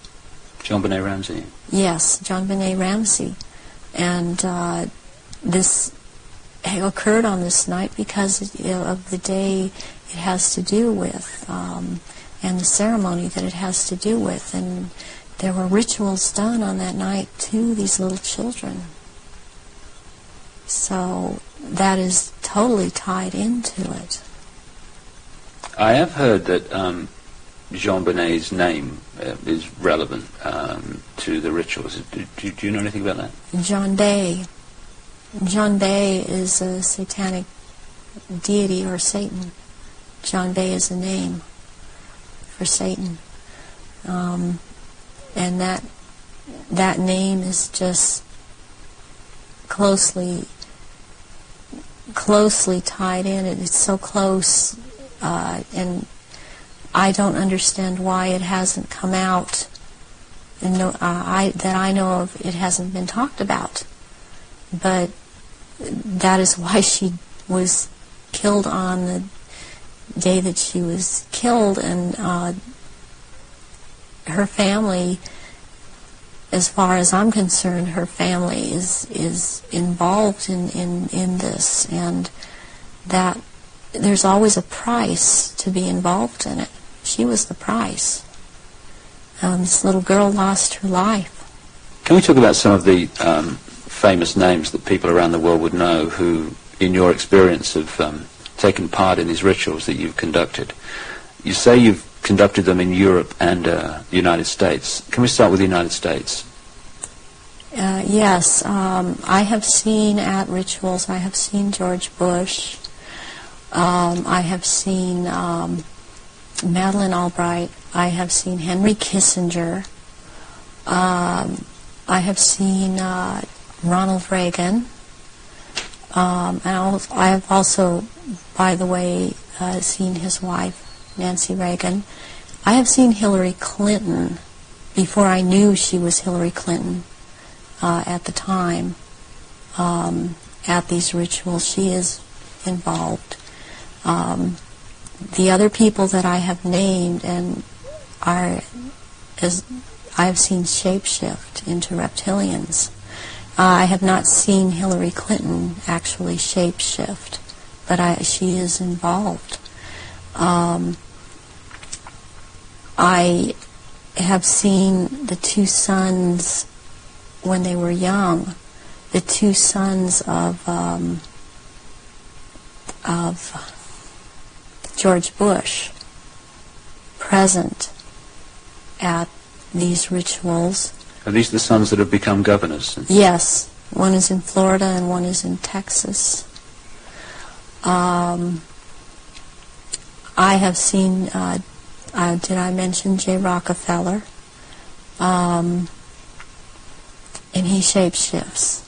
JonBenet Ramsey. Yes, JonBenet Ramsey. And this occurred on this night because of the day it has to do with, and the ceremony that it has to do with. And there were rituals done on that night to these little children. So that is totally tied into it. I have heard that JonBenet's name is relevant to the rituals. Do you know anything about that? John Day. John Day is a satanic deity, or Satan. John Day is a name for Satan. And that name is just closely tied in. It's so close, and I don't understand why it hasn't come out. And that I know of, it hasn't been talked about. But that is why she was killed on the day that she was killed, and her family, as far as I'm concerned, her family is involved in this, and that there's always a price to be involved in it. She was the price. This little girl lost her life. Can we talk about some of the famous names that people around the world would know who, in your experience, have taken part in these rituals that you've conducted? You say you've conducted them in Europe and the United States. Can we start with the United States? Yes. I have seen at rituals, I have seen George Bush. I have seen Madeleine Albright. I have seen Henry Kissinger. I have seen Ronald Reagan. And I have also, by the way, seen his wife, Nancy Reagan. I have seen Hillary Clinton before I knew she was Hillary Clinton. at the time at these rituals. She is involved. The other people that I have named and are, as I have seen shapeshift into reptilians. I have not seen Hillary Clinton actually shapeshift, but she is involved. I have seen the two sons when they were young, the two sons of George Bush present at these rituals. Are these the sons that have become governors? Yes. One is in Florida and one is in Texas. I have seen, did I mention J. Rockefeller? And he shapeshifts.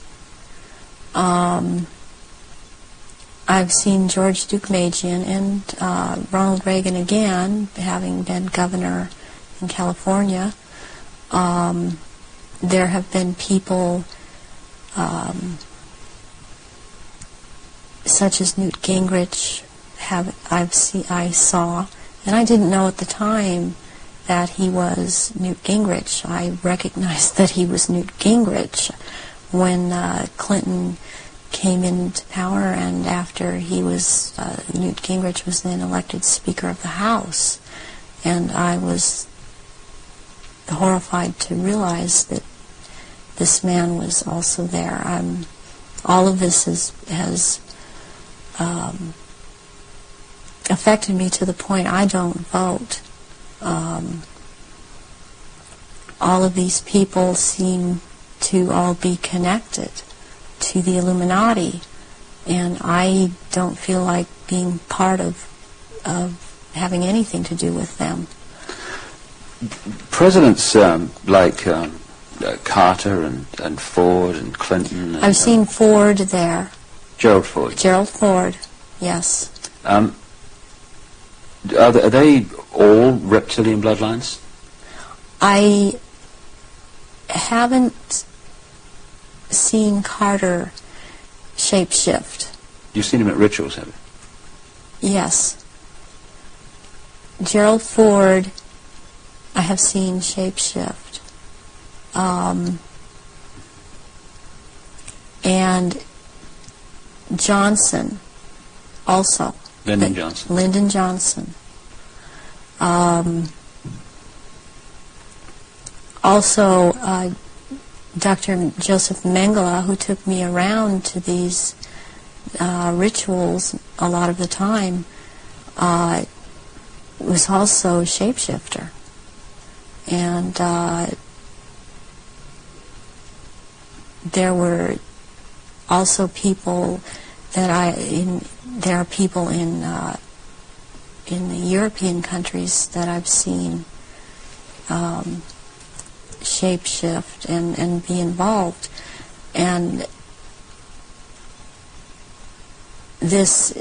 I've seen George Deukmejian and Ronald Reagan again, having been governor in California. There have been people such as Newt Gingrich. I saw, and I didn't know at the time that he was Newt Gingrich. I recognized that he was Newt Gingrich when Clinton came into power, and after he was, Newt Gingrich was then elected Speaker of the House. And I was horrified to realize that this man was also there. All of this has affected me to the point I don't vote. All of these people seem to all be connected to the Illuminati, and I don't feel like being part of having anything to do with them. Presidents like Carter and Ford and Clinton. I've seen Ford there. Gerald Ford. Gerald Ford, yes. Are they all reptilian bloodlines? I haven't seen Carter shapeshift. You've seen him at rituals, have you? Yes. Gerald Ford, I have seen shapeshift. And Johnson, also. Lyndon Johnson. Lyndon Johnson. Also, Dr. Joseph Mengele, who took me around to these rituals a lot of the time, was also a shapeshifter. And there were also people that there are people in the European countries that I've seen shapeshift and be involved. And this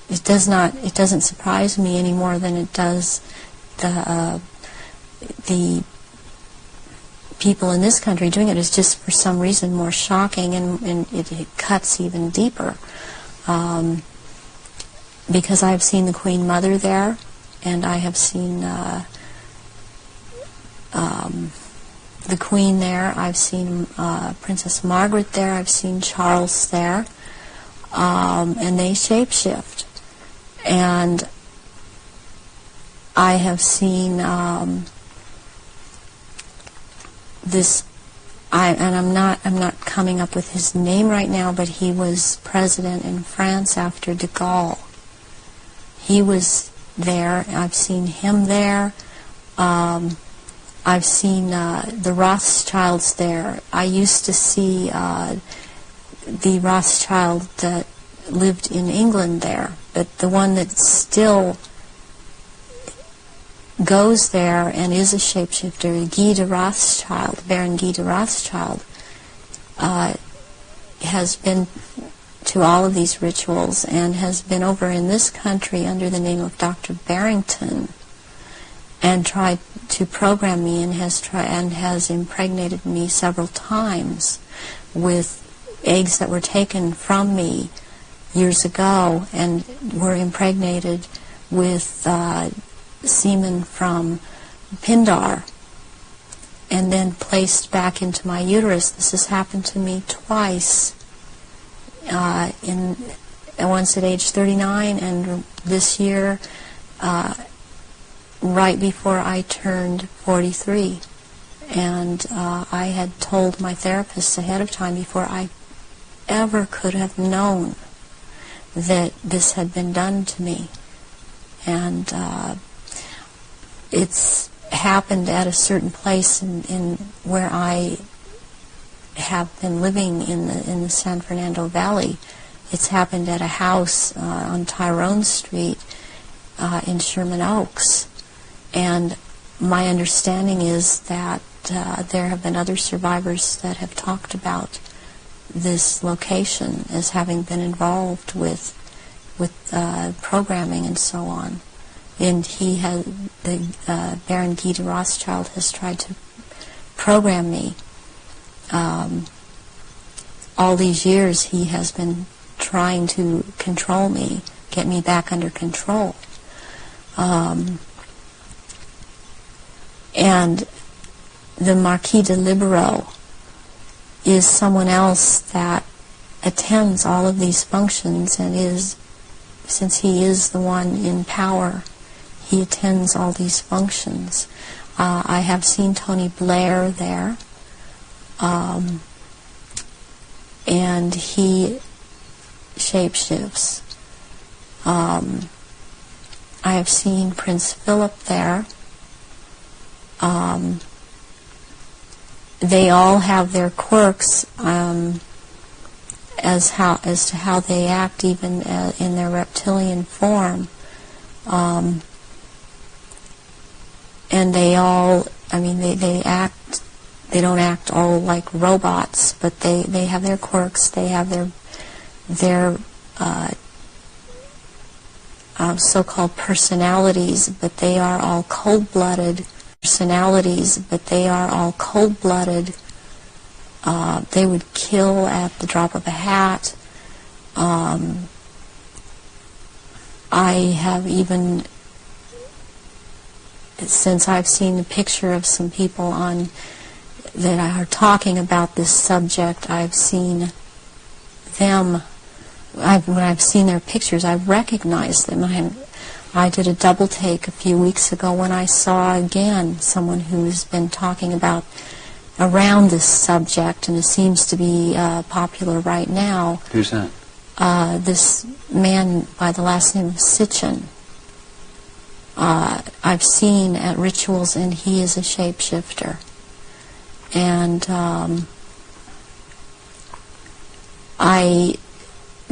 it doesn't surprise me any more than it does the people in this country doing it. Is just for some reason more shocking, and it cuts even deeper. Because I've seen the Queen Mother there, and I have seen the Queen there. I've seen Princess Margaret there. I've seen Charles there, and they shapeshift. And I have seen this. I'm not coming up with his name right now, but he was president in France after de Gaulle. He was there. I've seen him there. I've seen the Rothschilds there. I used to see the Rothschild that lived in England there, but the one that still goes there and is a shapeshifter, Guy de Rothschild, Baron Guy de Rothschild, has been to all of these rituals and has been over in this country under the name of Dr. Barrington. and tried to program me, and has impregnated me several times with eggs that were taken from me years ago and were impregnated with semen from Pindar and then placed back into my uterus. This has happened to me twice, once at age 39 and this year right before I turned 43. And I had told my therapist ahead of time, before I ever could have known that this had been done to me. And it's happened at a certain place in where I have been living in the San Fernando Valley. It's happened at a house on Tyrone Street in Sherman Oaks. And my understanding is that there have been other survivors that have talked about this location as having been involved with programming and so on. And Baron Guy de Rothschild has tried to program me. All these years he has been trying to control me, get me back under control. And the Marquis de Libero is someone else that attends all of these functions and since he is the one in power, he attends all these functions. I have seen Tony Blair there, and he shapeshifts. I have seen Prince Philip there. They all have their quirks as to how they act, even in their reptilian form. And they all, they act. They don't act all like robots, but they have their quirks. They have their so-called personalities, but they are all cold-blooded. They would kill at the drop of a hat. I have even, since I've seen a picture of some people that are talking about this subject, I've seen them. When I've seen their pictures, I've recognized them. I did a double take a few weeks ago when I saw again someone who's been talking about around this subject, and it seems to be popular right now. Who's that? This man by the last name of Sitchin. I've seen at rituals, and he is a shapeshifter. And I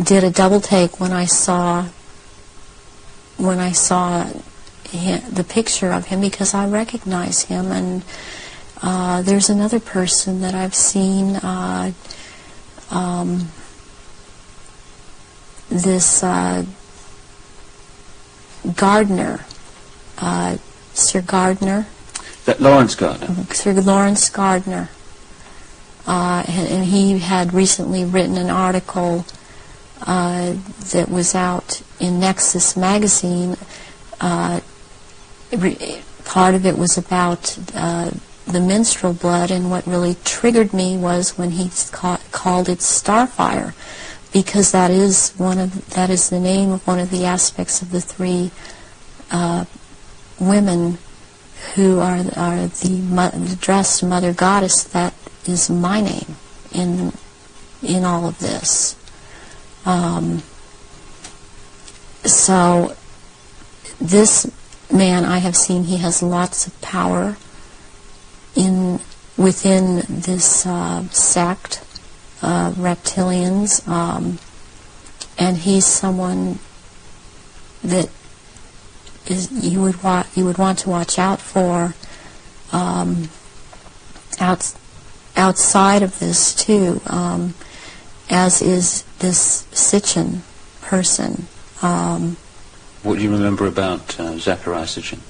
did a double take when I saw the picture of him, because I recognize him. And there's another person that I've seen, this Gardner, Sir Gardner. That Lawrence Gardner? Sir Lawrence Gardner. And he had recently written an article that was out in Nexus magazine. Part of it was about the menstrual blood, and what really triggered me was when he called it Starfire, because that is the name of one of the aspects of the three women who are the dressed mother goddess. That is my name in all of this. So this man, I have seen, he has lots of power within this sect of reptilians, and he's someone that you would want to watch out for outside of this too, as is this Sitchin person. What do you remember about Zachariah Sitchin?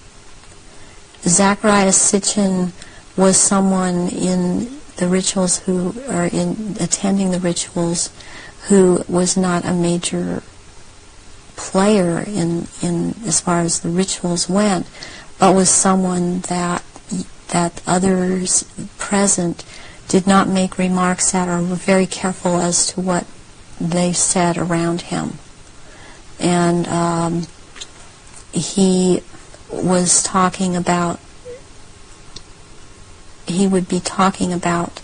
Zacharias Sitchin was someone in the rituals or in attending the rituals, who was not a major player in as far as the rituals went, but was someone that others present did not make remarks at, or were very careful as to what they said around him. And he was talking about, he would be talking about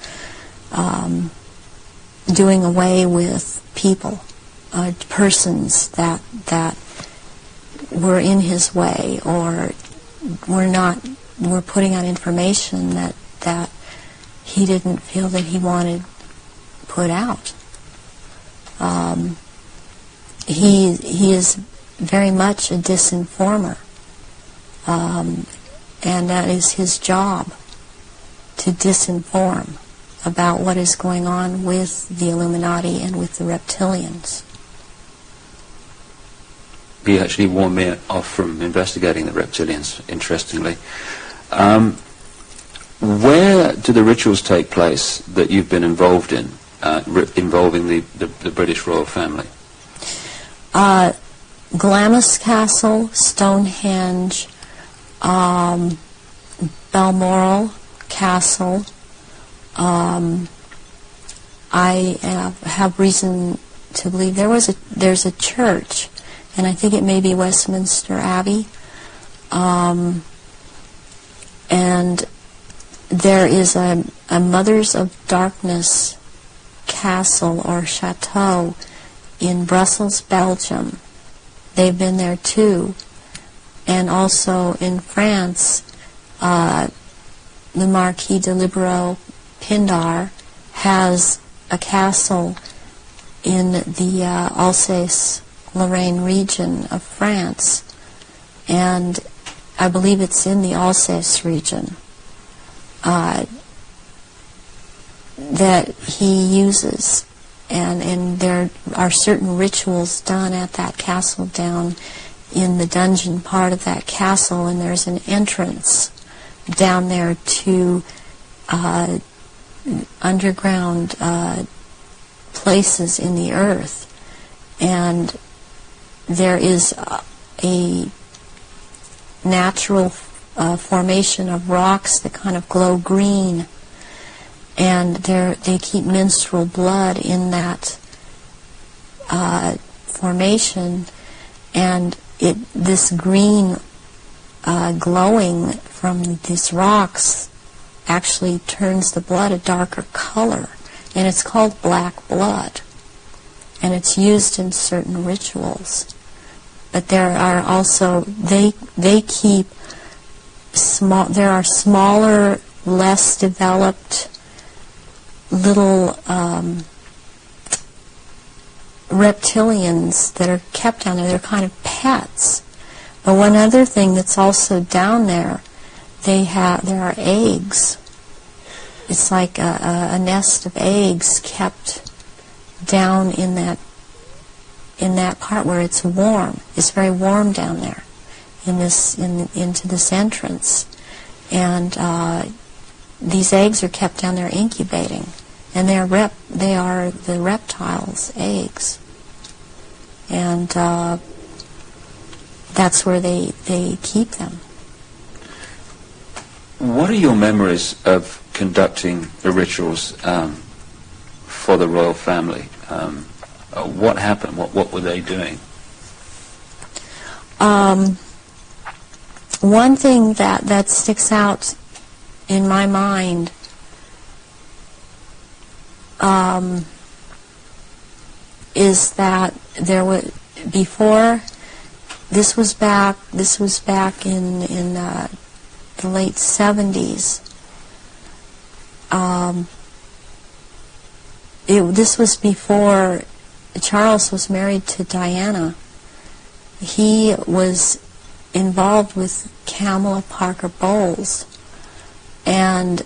doing away with people, persons that were in his way, or were putting out information that he didn't feel that he wanted put out. He is very much a disinformer, and that is his job, to disinform about what is going on with the Illuminati and with the reptilians. He actually warned me off from investigating the reptilians, interestingly. Where do the rituals take place that you've been involved in, involving the British royal family? Glamis Castle, Stonehenge, Balmoral Castle. I have reason to believe there's a church, and I think it may be Westminster Abbey, and there is a Mothers of Darkness castle or chateau in Brussels, Belgium. They've been there too, and also in France, the Marquis de Libero Pindar has a castle in the Alsace-Lorraine region of France, and I believe it's in the Alsace region that he uses, and there are certain rituals done at that castle down in the dungeon part of that castle, and there's an entrance down there to underground places in the earth, and there is a natural formation of rocks that kind of glow green, and they keep menstrual blood in that formation, and this green glowing from these rocks actually turns the blood a darker color, and it's called black blood, and it's used in certain rituals. But there are also, they keep small, there are smaller, less developed little reptilians that are kept down there. They're kind of pets. But one other thing that's also down there, there are eggs. It's like a nest of eggs kept down in that part where it's warm. It's very warm down there into this entrance, and these eggs are kept down there incubating, and they are the reptiles' eggs, and that's where they keep them. What are your memories of conducting the rituals for the royal family? What happened? What were they doing? One thing that sticks out in my mind is that there was before. This was back in the late 70s. This was before Charles was married to Diana. He was involved with Kamala Parker Bowles, and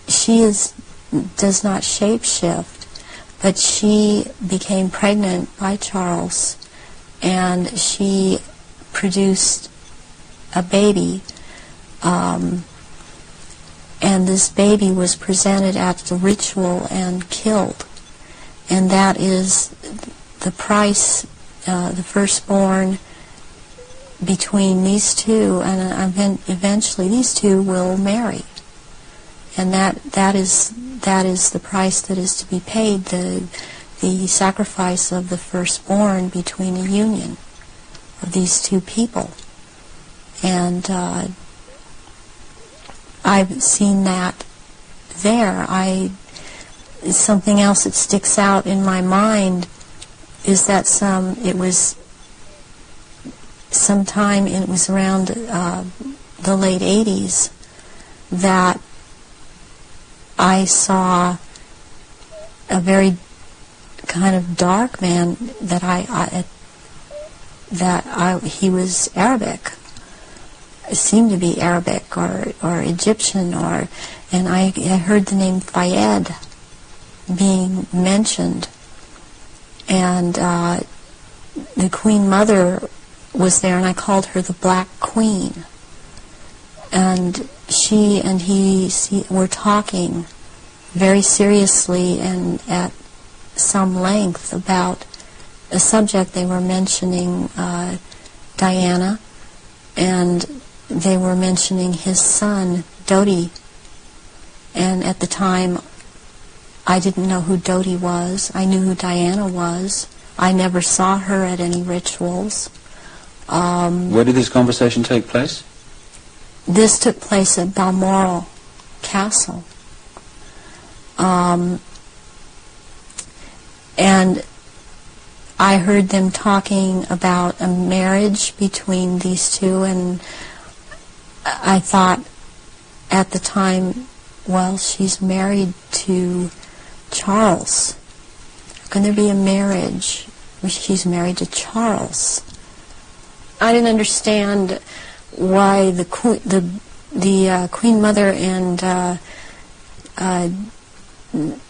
she does not shapeshift, but she became pregnant by Charles, and she produced a baby and this baby was presented at the ritual and killed. And that is the price, the firstborn between these two, and eventually these two will marry. And that is the price that is to be paid, the sacrifice of the firstborn between the union of these two people. And I've seen that there. Something else that sticks out in my mind is that it was around the late 80s that I saw a very kind of dark man he was Arabic. It seemed to be Arabic or Egyptian, and I heard the name Fayed being mentioned, and the Queen Mother was there, and I called her the Black Queen. And she and he were talking very seriously and at some length about a subject. They were mentioning Diana, and they were mentioning his son, Dodi. And at the time, I didn't know who Dodi was. I knew who Diana was. I never saw her at any rituals. Where did this conversation take place? This took place at Balmoral Castle. And I heard them talking about a marriage between these two, and I thought at the time, well, she's married to Charles. How can there be a marriage where she's married to Charles? I didn't understand why the Queen Mother and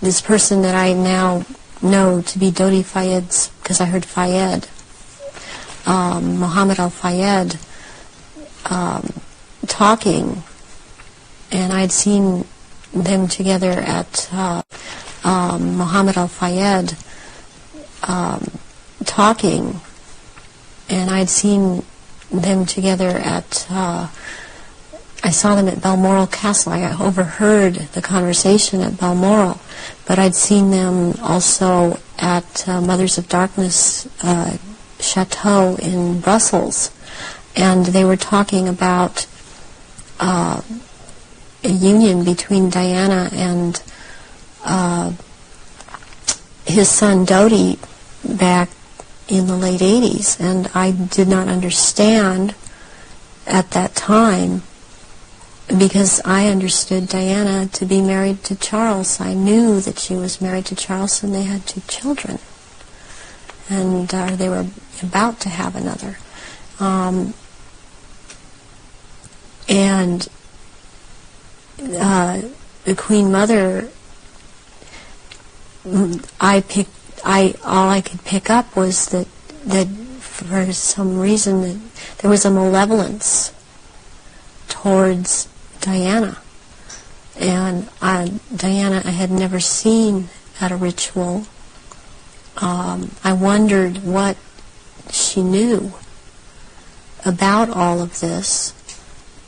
this person that I now know to be Dodi Fayed's, because I heard Fayed, Muhammad al-Fayed, talking, and I'd seen them together at Muhammad al-Fayed talking, and I'd seen them together at I saw them at Balmoral Castle. I overheard the conversation at Balmoral, but I'd seen them also at Mothers of Darkness Chateau in Brussels, and they were talking about a union between Diana and his son Dodi back in the late 80s, and I did not understand at that time, because I understood Diana to be married to Charles. I knew that she was married to Charles, and they had 2 children, and they were about to have another. And the Queen Mother, all I could pick up was that for some reason that there was a malevolence towards Diana. And Diana I had never seen at a ritual. I wondered what she knew about all of this.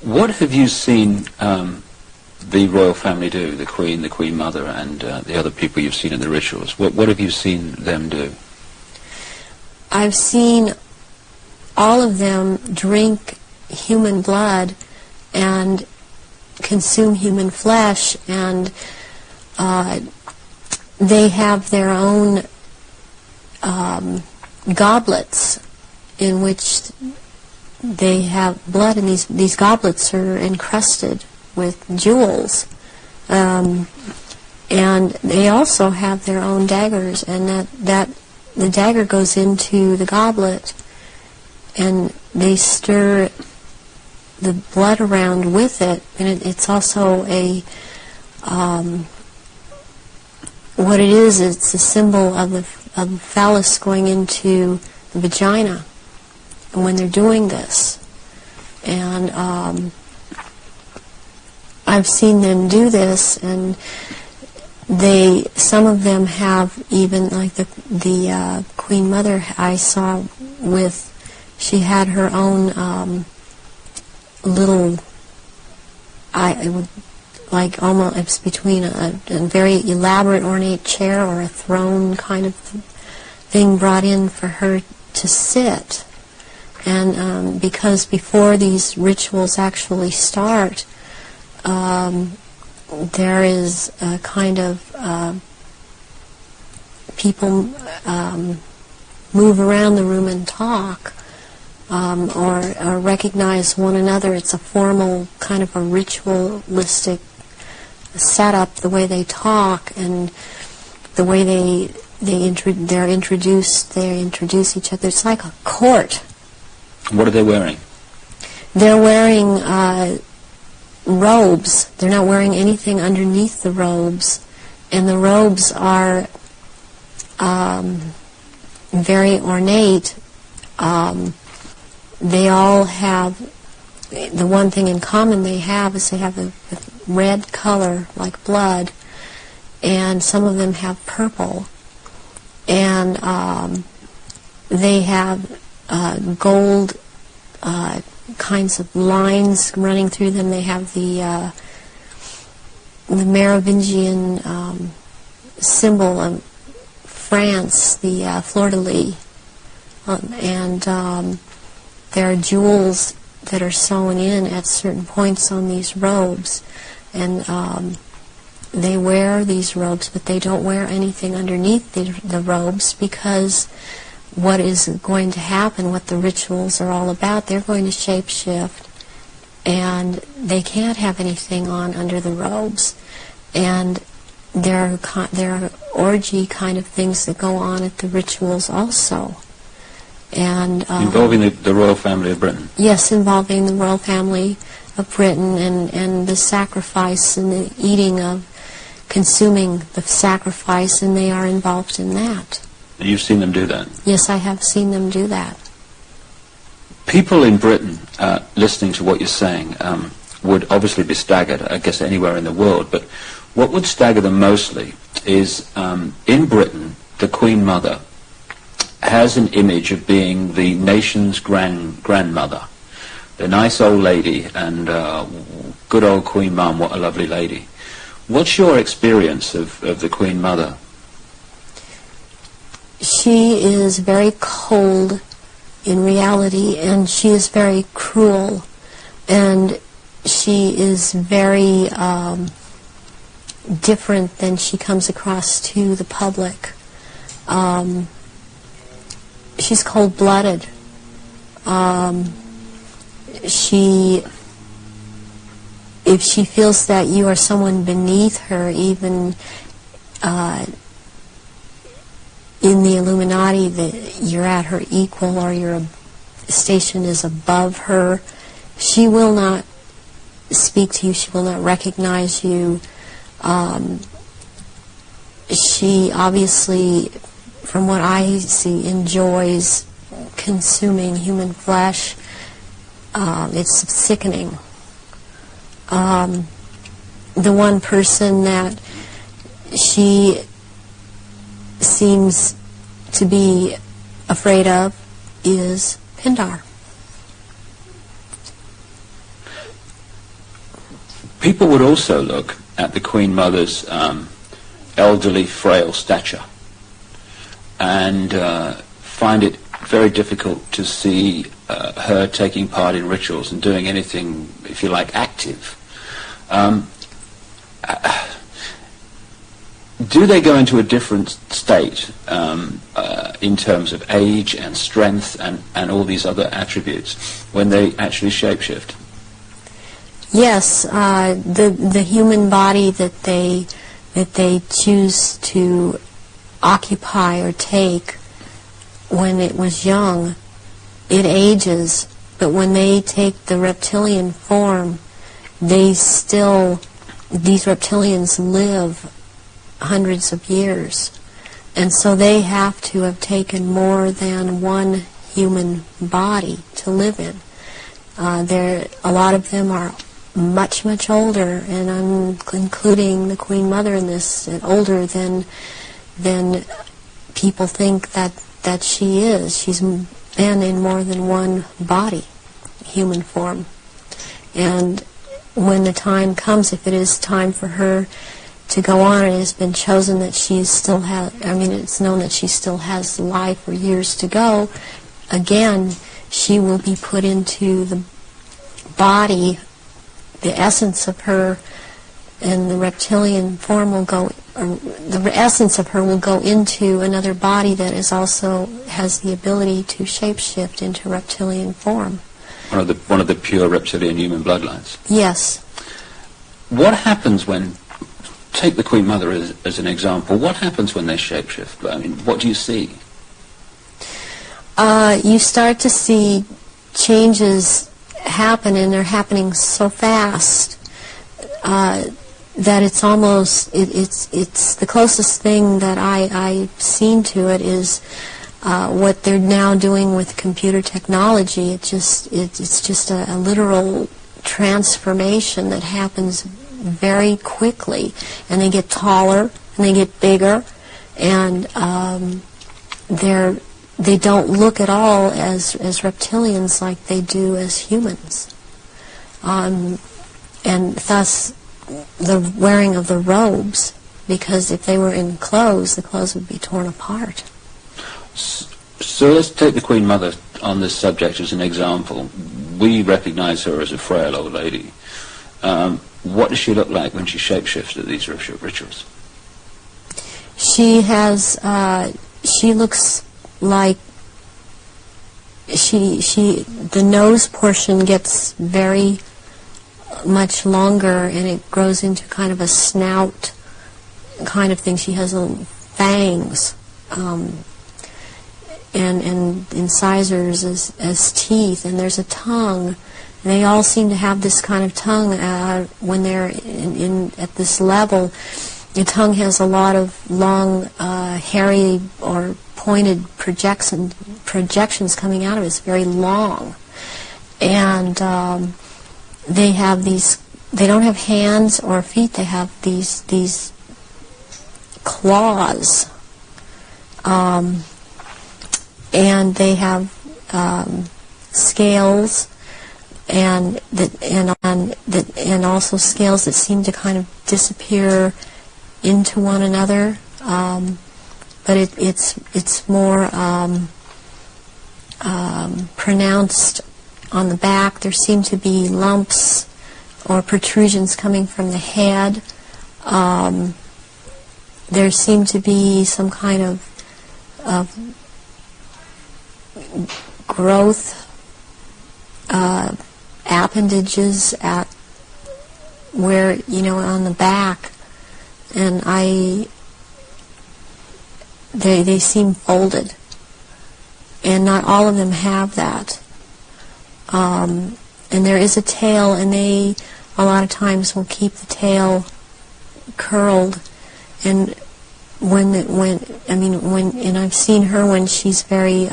What have you seen the royal family do, the Queen Mother, and the other people you've seen in the rituals? What have you seen them do? I've seen all of them drink human blood and consume human flesh, and they have their own goblets in which they have blood, and these goblets are encrusted with jewels, and they also have their own daggers, and that the dagger goes into the goblet, and they stir the blood around with it, and it's also a what it is, it's a symbol of the phallus going into the vagina when they're doing this. And I've seen them do this, and some of them have even, like the Queen Mother I saw with, she had her own little, it would, like almost, it's between a very elaborate ornate chair or a throne kind of thing brought in for her to sit. And because before these rituals actually start, there is a kind of people move around the room and talk, or recognize one another. It's a formal kind of a ritualistic setup, the way they talk and the way they introduce each other. It's like a court. What are they wearing? They're wearing robes. They're not wearing anything underneath the robes, and the robes are very ornate. They all have, the one thing in common they have is they have a red color like blood, and some of them have purple, and they have gold kinds of lines running through them. They have the Merovingian symbol of France, the fleur-de-lis, and there are jewels that are sewn in at certain points on these robes, and they wear these robes, but they don't wear anything underneath the robes, because what is going to happen, what the rituals are all about, they're going to shape-shift, and they can't have anything on under the robes. And there are orgy kind of things that go on at the rituals also. And involving the royal family of Britain? Yes, involving the royal family of Britain, and the sacrifice and the eating of, consuming the sacrifice, and they are involved in that. You've seen them do that? Yes, I have seen them do that. People in Britain, listening to what you're saying, would obviously be staggered, I guess anywhere in the world, but what would stagger them mostly is, in Britain, the Queen Mother has an image of being the nation's grandmother. The nice old lady, and good old Queen Mum, what a lovely lady. What's your experience of the Queen Mother? She is very cold in reality, and she is very cruel, and she is very different than she comes across to the public. She's cold-blooded. If she feels that you are someone beneath her, even in the Illuminati, that you're at her equal or your station is above her, she will not speak to you, she will not recognize you. She obviously, from what I see, enjoys consuming human flesh. It's sickening. The one person that she seems to be afraid of is Pindar. People would also look at the Queen Mother's elderly, frail stature and find it very difficult to see her taking part in rituals and doing anything, if you like, active. Do they go into a different state in terms of age and strength and all these other attributes when they actually shapeshift? Yes, the human body that they choose to occupy or take when it was young, it ages, but when they take the reptilian form, these reptilians live hundreds of years, and so they have to have taken more than one human body to live in. A lot of them are much, much older, and I'm including the Queen Mother in this, older than people think that she is. She's been in more than one body, human form. And when the time comes, if it is time for her to go on, it has been chosen that she still has, it's known that she still has life or years to go, again, she will be put into the body, the essence of her, and the reptilian form will go, or the essence of her will go into another body that is also has the ability to shapeshift into reptilian form. One of the pure reptilian human bloodlines. Yes. What happens when, take the Queen Mother as an example, what happens when they shapeshift? I mean, what do you see? You start to see changes happen, and they're happening so fast that it's almost, it's the closest thing that I've seen to it is what they're now doing with computer technology. It's just a literal transformation that happens very quickly, and they get taller and they get bigger, and they don't look at all as reptilians like they do as humans, and thus the wearing of the robes, because if they were in clothes, the clothes would be torn apart. So let's take the Queen Mother on this subject as an example. We recognize her as a frail old lady. What does she look like when she shapeshifts at these rituals? She looks like the nose portion gets very much longer, and it grows into kind of a snout kind of thing. She has fangs, and incisors as teeth, and there's a tongue. And they all seem to have this kind of tongue when they're at this level. The tongue has a lot of long, hairy or pointed projections coming out of it. It's very long. And they have these, they don't have hands or feet, they have these claws. And they have scales, and also scales that seem to kind of disappear into one another, but it's more pronounced on the back. There seem to be lumps or protrusions coming from the head. There seem to be some kind of growth appendages at where, on the back, and they seem folded, and not all of them have that. And there is a tail, and they a lot of times will keep the tail curled, and and I've seen her when she's very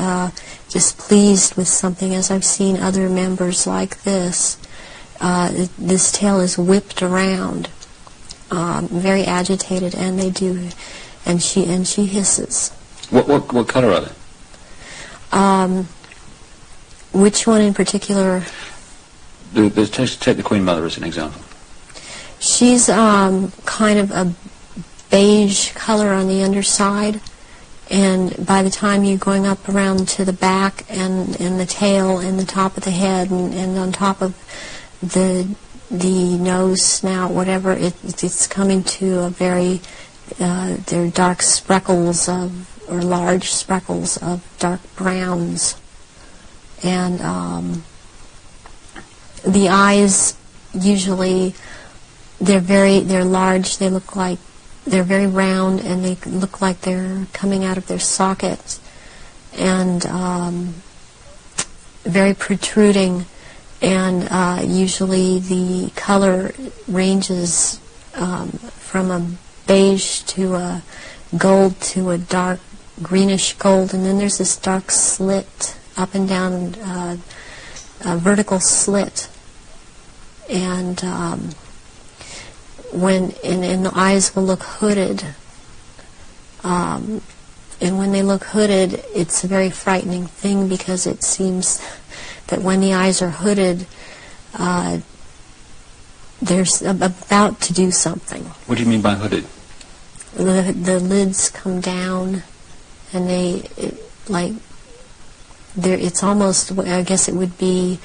displeased with something, as I've seen other members like this. This tail is whipped around, very agitated, and they do, and she hisses. What color are they? Which one in particular? Take the Queen Mother as an example. She's kind of a beige color on the underside, and by the time you're going up around to the back and the tail and the top of the head and on top of the nose, snout, whatever, it's coming to a very they're dark speckles or large speckles of dark browns, and the eyes usually they're large. They look like they're very round, and they look like they're coming out of their sockets, and very protruding, and usually the color ranges from a beige to a gold to a dark greenish gold, and then there's this dark slit up and down, a vertical slit and and the eyes will look hooded. And when they look hooded, it's a very frightening thing, because it seems that when the eyes are hooded, they're about to do something. What do you mean by hooded? The lids come down, and it's almost, I guess it would be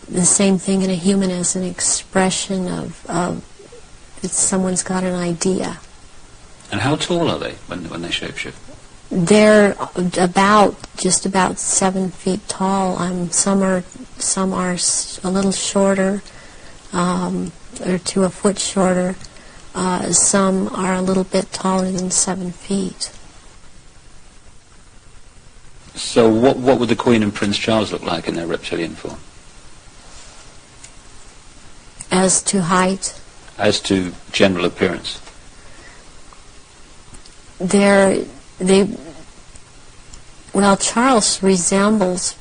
the same thing in a human as an expression of someone's got an idea. And how tall are they when they shapeshift? They're just about 7 feet tall. Some are a little shorter, or to a foot shorter. Some are a little bit taller than 7 feet. So what would the Queen and Prince Charles look like in their reptilian form? As to height? As to general appearance? Charles resembles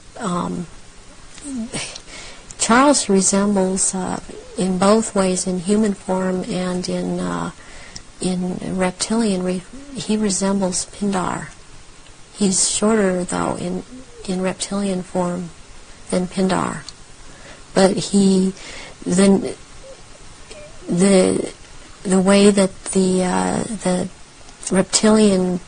in both ways, in human form and in reptilian. He resembles Pindar. He's shorter, though, in reptilian form than Pindar, but the way that the reptilian,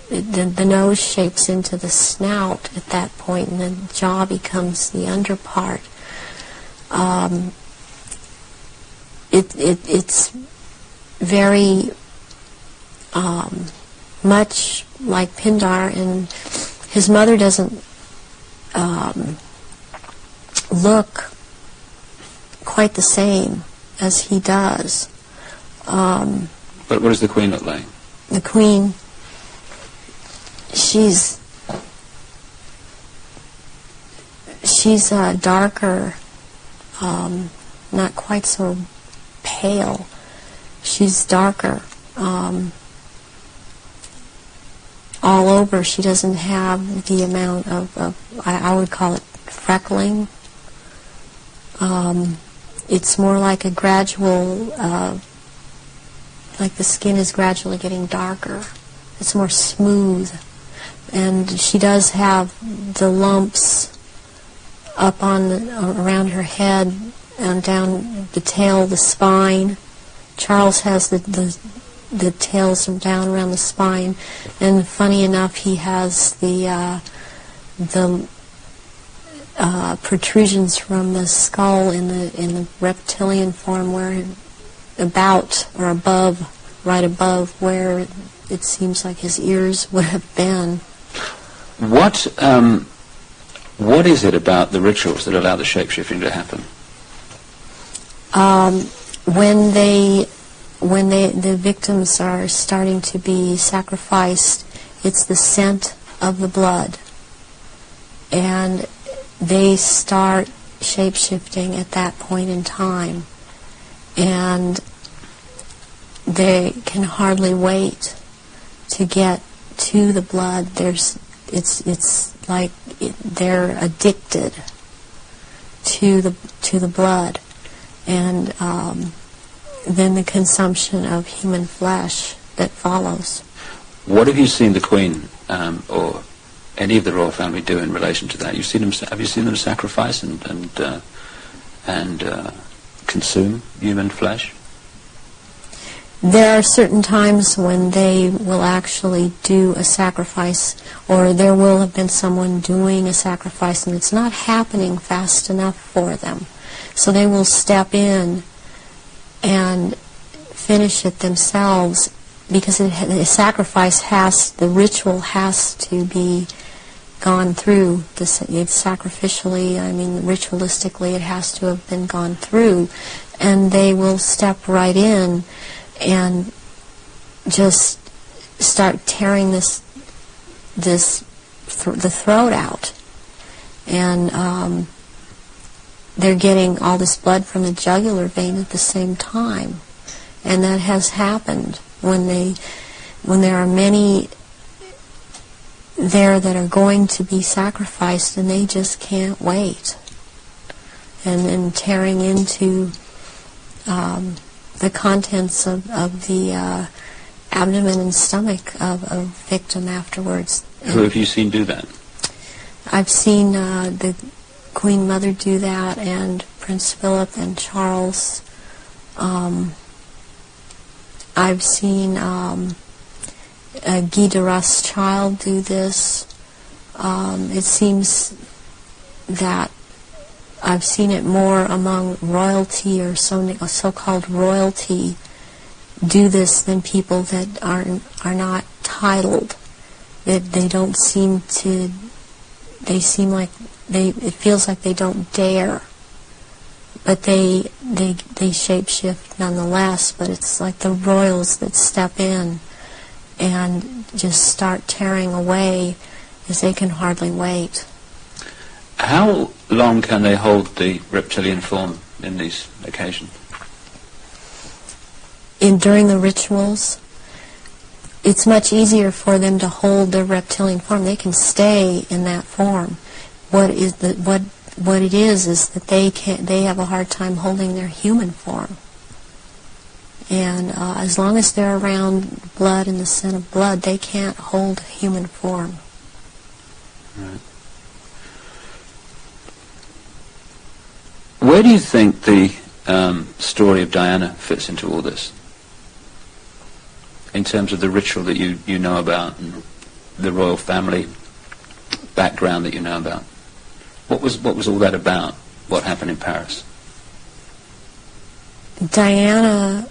the nose shapes into the snout at that point, and the jaw becomes the underpart. It's very much like Pindar, and his mother doesn't look quite the same as he does. But what does the Queen look like? The Queen, she's darker, not quite so pale. She's darker. All over, she doesn't have the amount of I would call it freckling. It's more like a gradual, like the skin is gradually getting darker. It's more smooth. And she does have the lumps up around her head and down the tail, the spine. Charles has the tails down around the spine, and funny enough, he has the protrusions from the skull in the reptilian form, where about or above, right above where it seems like his ears would have been. What is it about the rituals that allow the shapeshifting to happen? When the victims are starting to be sacrificed, it's the scent of the blood, and they start shape-shifting at that point in time, and they can hardly wait to get to the blood. It's like they're addicted to the blood, and then the consumption of human flesh that follows. What have you seen the Queen or any of the royal family do in relation to that? Have you seen them sacrifice and consume human flesh? There are certain times when they will actually do a sacrifice, or there will have been someone doing a sacrifice, and it's not happening fast enough for them. So they will step in and finish it themselves, because the sacrifice the ritual has to be gone through. Sacrificially, ritualistically, it has to have been gone through, and they will step right in and just start tearing the throat out, and they're getting all this blood from the jugular vein at the same time, and that has happened when there are many there that are going to be sacrificed, and they just can't wait, and tearing into the contents of the abdomen and stomach of a victim afterwards. Who have you seen do that? I've seen the Queen Mother do that, and Prince Philip and Charles. I've seen Guy de Rothschild do this. It seems that I've seen it more among royalty or so-called royalty do this than people that are not titled. That they don't seem to. They seem like it feels like they don't dare, but they shapeshift nonetheless. But it's like the royals that step in and just start tearing away as they can hardly wait. How long can they hold the reptilian form in these occasions? During the rituals, it's much easier for them to hold their reptilian form. They can stay in that form. What it is that they have a hard time holding their human form. And as long as they're around blood and the scent of blood, they can't hold human form. Right. Where do you think the story of Diana fits into all this? In terms of the ritual that you know about and the royal family background that you know about. What was all that about? What happened in Paris? Diana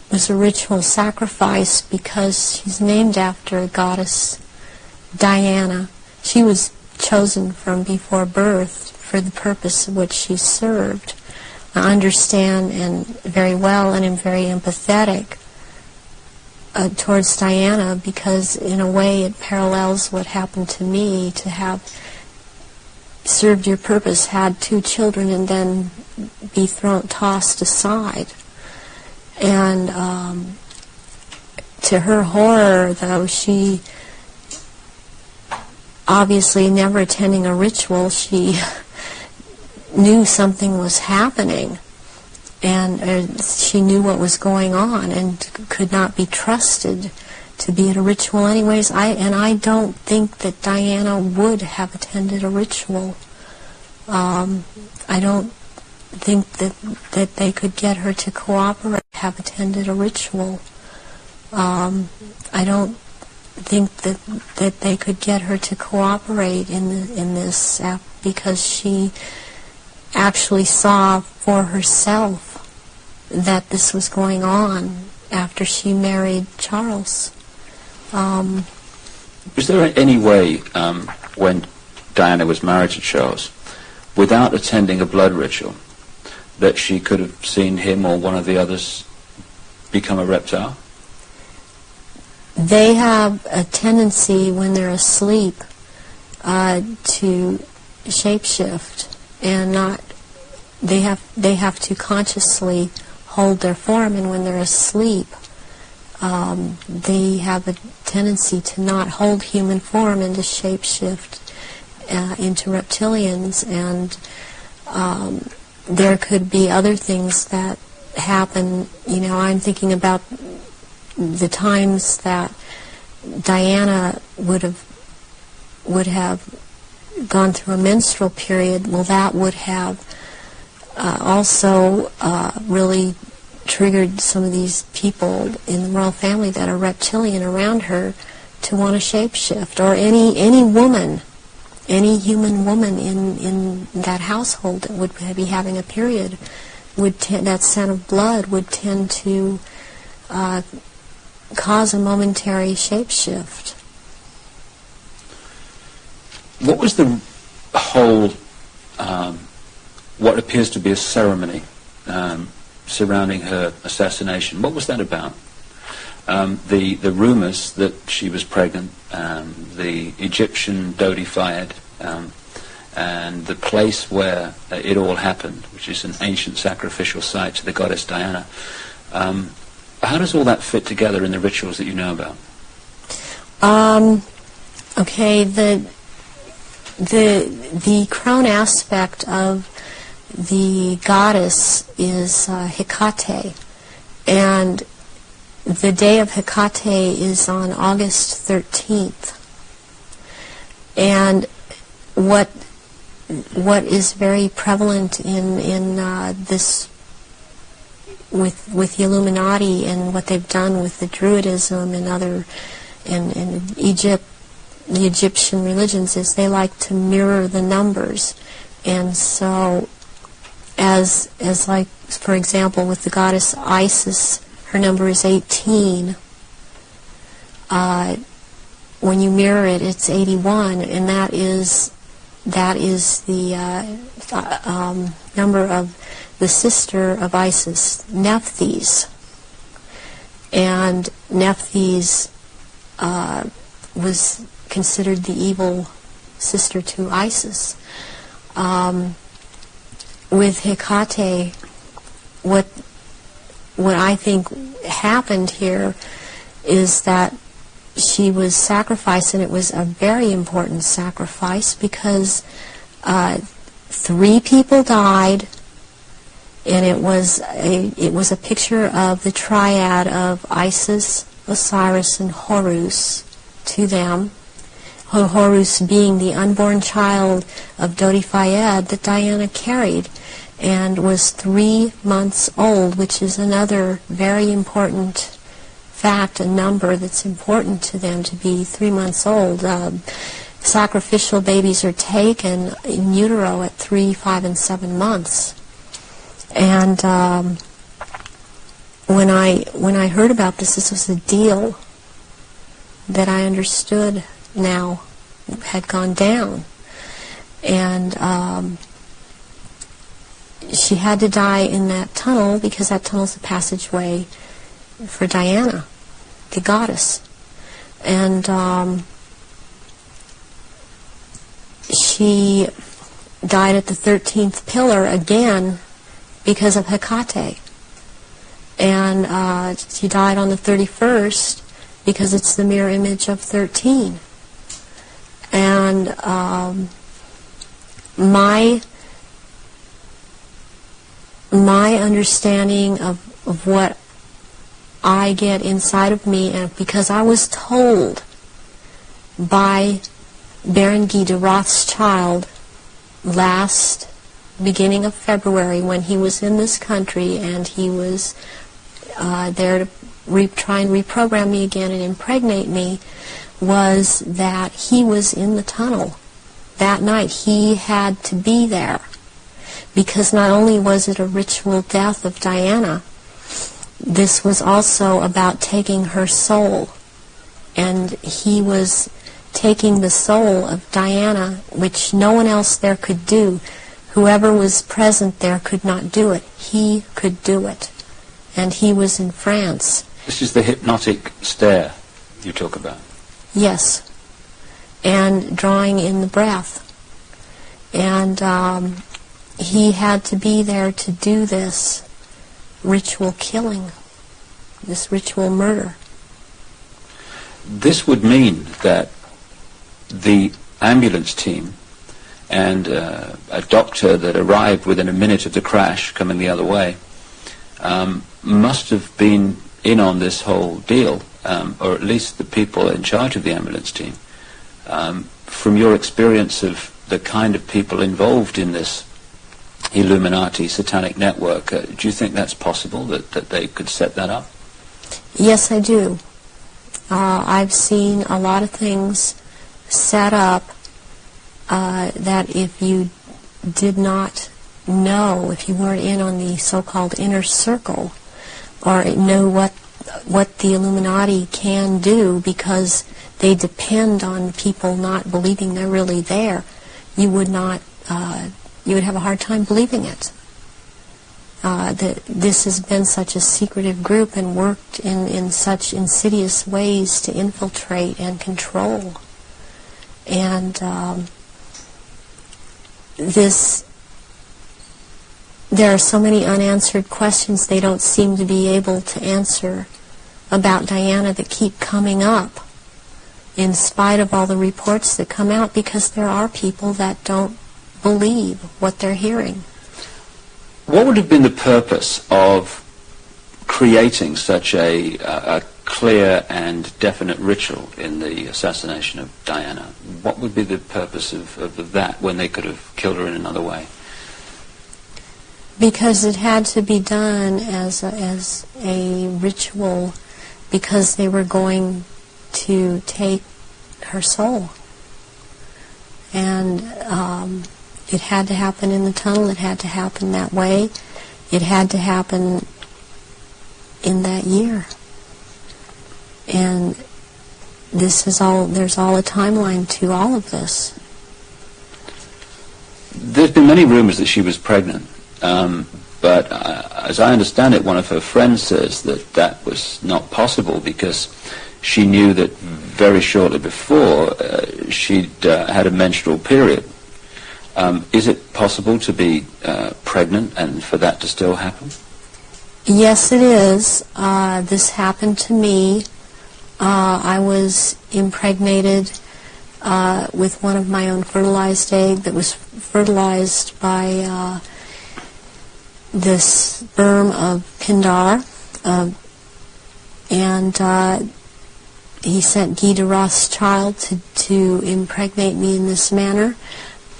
was a ritual sacrifice because she's named after a goddess, Diana. She was chosen from before birth for the purpose of which she served. I understand and very well and am very empathetic towards Diana, because in a way it parallels what happened to me, to have served your purpose, had 2 children, and then be tossed aside. And to her horror, though, she obviously never attending a ritual, she knew something was happening. And she knew what was going on and could not be trusted to be at a ritual anyways. I don't think that Diana would have attended a ritual. I don't think that they could get her to cooperate, have attended a ritual. I don't think that they could get her to cooperate in this because she actually saw for herself that this was going on after she married Charles. Was there any way, when Diana was married to Charles, without attending a blood ritual, that she could have seen him or one of the others become a reptile? They have a tendency when they're asleep to shapeshift, and they have to consciously hold their form, and when they're asleep they have a tendency to not hold human form and to shapeshift into reptilians. And there could be other things that happen. I'm thinking about the times that Diana would have gone through a menstrual period. Well, that would have also really triggered some of these people in the royal family that are reptilian around her to want to shapeshift, or any woman, any human woman in that household that would be having a period, that scent of blood would tend to cause a momentary shapeshift. What was the whole, what appears to be a ceremony surrounding her assassination? What was that about? The rumours that she was pregnant, the Egyptian deified, and the place where it all happened, which is an ancient sacrificial site to the goddess Diana. How does all that fit together in the rituals that you know about? Okay, the crone aspect of the goddess is Hecate, and the day of Hecate is on August 13th. And what is very prevalent in this with the Illuminati and what they've done with the Druidism and other in Egypt, the Egyptian religions, is they like to mirror the numbers. And so as like, for example, with the goddess Isis, her number is 18. When you mirror it, it's 81, and that is the number of the sister of Isis, Nephthys. And Nephthys was considered the evil sister to Isis. With Hecate, what I think happened here is that she was sacrificed, and it was a very important sacrifice because 3 people died, and it was a picture of the triad of Isis, Osiris, and Horus to them. Horus being the unborn child of Dodi Fayed that Diana carried, and was 3 months old, which is another very important fact, a number that's important to them, to be 3 months old. Sacrificial babies are taken in utero at 3, 5, and 7 months. And when I heard about this was a deal that I understood now had gone down. And she had to die in that tunnel because that tunnel's a passageway for Diana, the goddess. And she died at the 13th pillar again because of Hecate. And she died on the 31st because it's the mirror image of 13. And my understanding of what I get inside of me, and because I was told by Baron Guy de Rothschild last beginning of February when he was in this country, and he was there to try and reprogram me again and impregnate me, was that he was in the tunnel that night. He had to be there because not only was it a ritual death of Diana, this was also about taking her soul, and he was taking the soul of Diana, which no one else there could do. Whoever was present there could not do it. He could do it, and he was in France. This is the hypnotic stare you talk about. Yes, and drawing in the breath. And he had to be there to do this ritual killing, this ritual murder. This would mean that the ambulance team and a doctor that arrived within a minute of the crash coming the other way must have been in on this whole deal, or at least the people in charge of the ambulance team. From your experience of the kind of people involved in this Illuminati satanic network, do you think that's possible, that they could set that up? Yes, I do. I've seen a lot of things set up that if you did not know, if you weren't in on the so-called inner circle, or know what the Illuminati can do, because they depend on people not believing they're really there, you would not, you would have a hard time believing it. That this has been such a secretive group and worked in such insidious ways to infiltrate and control. And there are so many unanswered questions they don't seem to be able to answer about Diana that keep coming up in spite of all the reports that come out, because there are people that don't believe what they're hearing. What would have been the purpose of creating such a clear and definite ritual in the assassination of Diana? What would be the purpose of that when they could have killed her in another way? Because it had to be done as a ritual, because they were going to take her soul. And it had to happen in the tunnel. It had to happen that way. It had to happen in that year. And this is all, there's all a timeline to all of this. There's been many rumors that she was pregnant, but as I understand it, one of her friends says that that was not possible because she knew that very shortly before she'd had a menstrual period. Is it possible to be pregnant and for that to still happen? Yes, it is. This happened to me. I was impregnated with one of my own fertilized egg that was fertilized by the sperm of Pindar, and he sent Guy de Rothschild to impregnate me in this manner,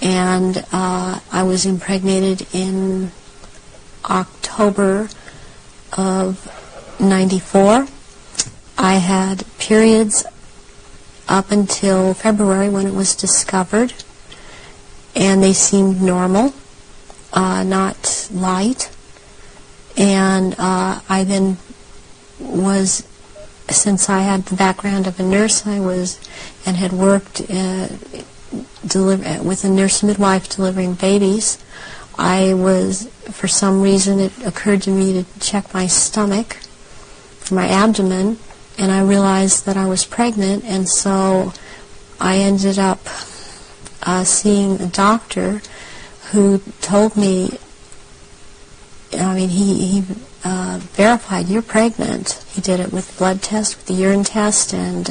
and I was impregnated in October of '94. I had periods up until February when it was discovered, and they seemed normal, not light. And I then was, since I had the background of a nurse, I was and had worked with a nurse midwife delivering babies. I was, for some reason, it occurred to me to check my stomach, my abdomen, and I realized that I was pregnant, and so I ended up seeing a doctor who told me, I mean, he verified, you're pregnant. He did it with blood test, with the urine test, and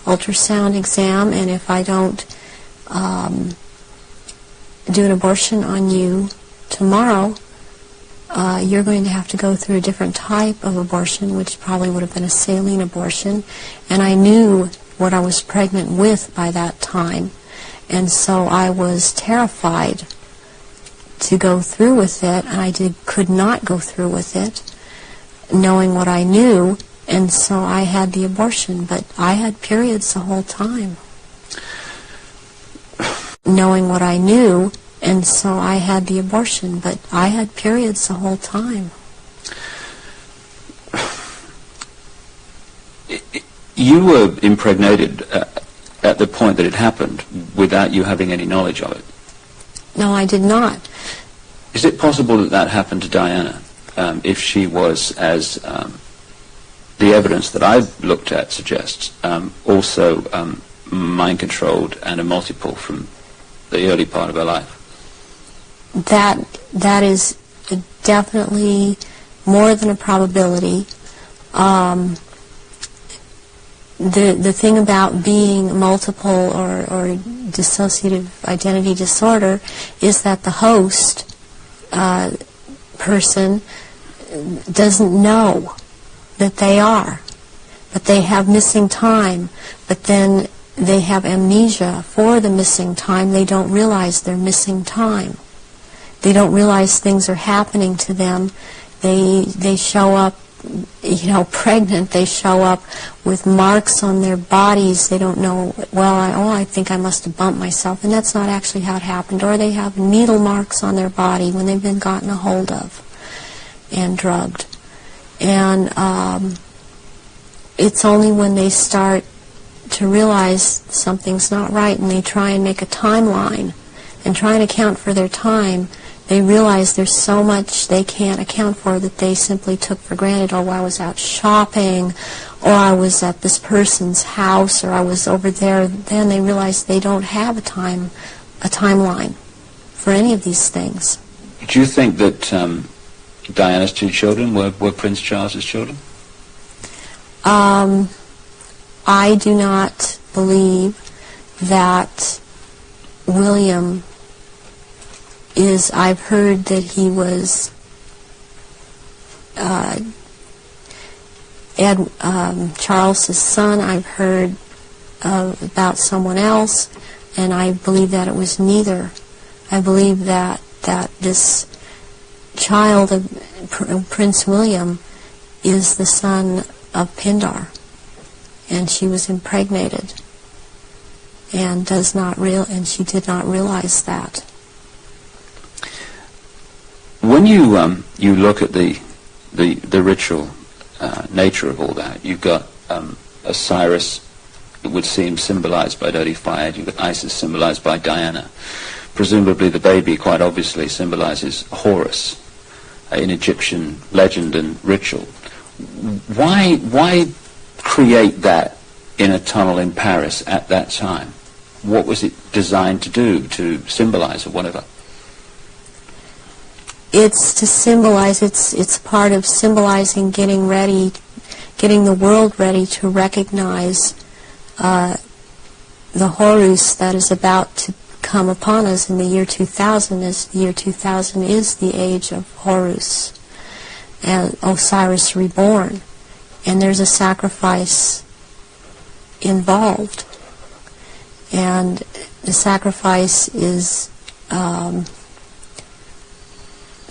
ultrasound exam, and if I don't do an abortion on you tomorrow, you're going to have to go through a different type of abortion, which probably would have been a saline abortion. And I knew what I was pregnant with by that time, and so I was terrified to go through with it, and I could not go through with it, knowing what I knew, and so I had the abortion. But I had periods the whole time, knowing what I knew, and so I had the abortion, but I had periods the whole time. You were impregnated at the point that it happened without you having any knowledge of it. No, I did not. Is it possible that that happened to Diana if she was, as the evidence that I've looked at suggests, also mind-controlled and a multiple from the early part of her life? That is definitely more than a probability. The thing about being multiple or dissociative identity disorder is that the host person doesn't know that they are, but they have missing time, but then they have amnesia for the missing time. They don't realize they're missing time. They don't realize things are happening to them. They show up, pregnant. They show up with marks on their bodies. They don't know, well, I think I must have bumped myself, and that's not actually how it happened. Or they have needle marks on their body when they've been gotten a hold of and drugged. And it's only when they start to realize something's not right and they try and make a timeline and try and account for their time, they realize there's so much they can't account for that they simply took for granted. Oh, I was out shopping, or I was at this person's house, or I was over there. Then they realize they don't have a timeline for any of these things. Do you think that Diana's two children were Prince Charles's children? I do not believe that William is, I've heard that he was Charles's son, I've heard about someone else, and I believe that it was neither. I believe that this child of Prince William is the son of Pindar, and she was impregnated, and she did not realize that. When you look at the ritual nature of all that, you've got Osiris, it would seem, symbolized by dirty fire. You've got Isis, symbolized by Diana. Presumably the baby, quite obviously, symbolizes Horus in Egyptian legend and ritual. Why create that in a tunnel in Paris at that time? What was it designed to do, to symbolize or whatever? It's to symbolize, it's part of symbolizing getting the world ready to recognize the Horus that is about to come upon us in the year 2000, as the year 2000 is the age of Horus and Osiris reborn. And there's a sacrifice involved. And the sacrifice is the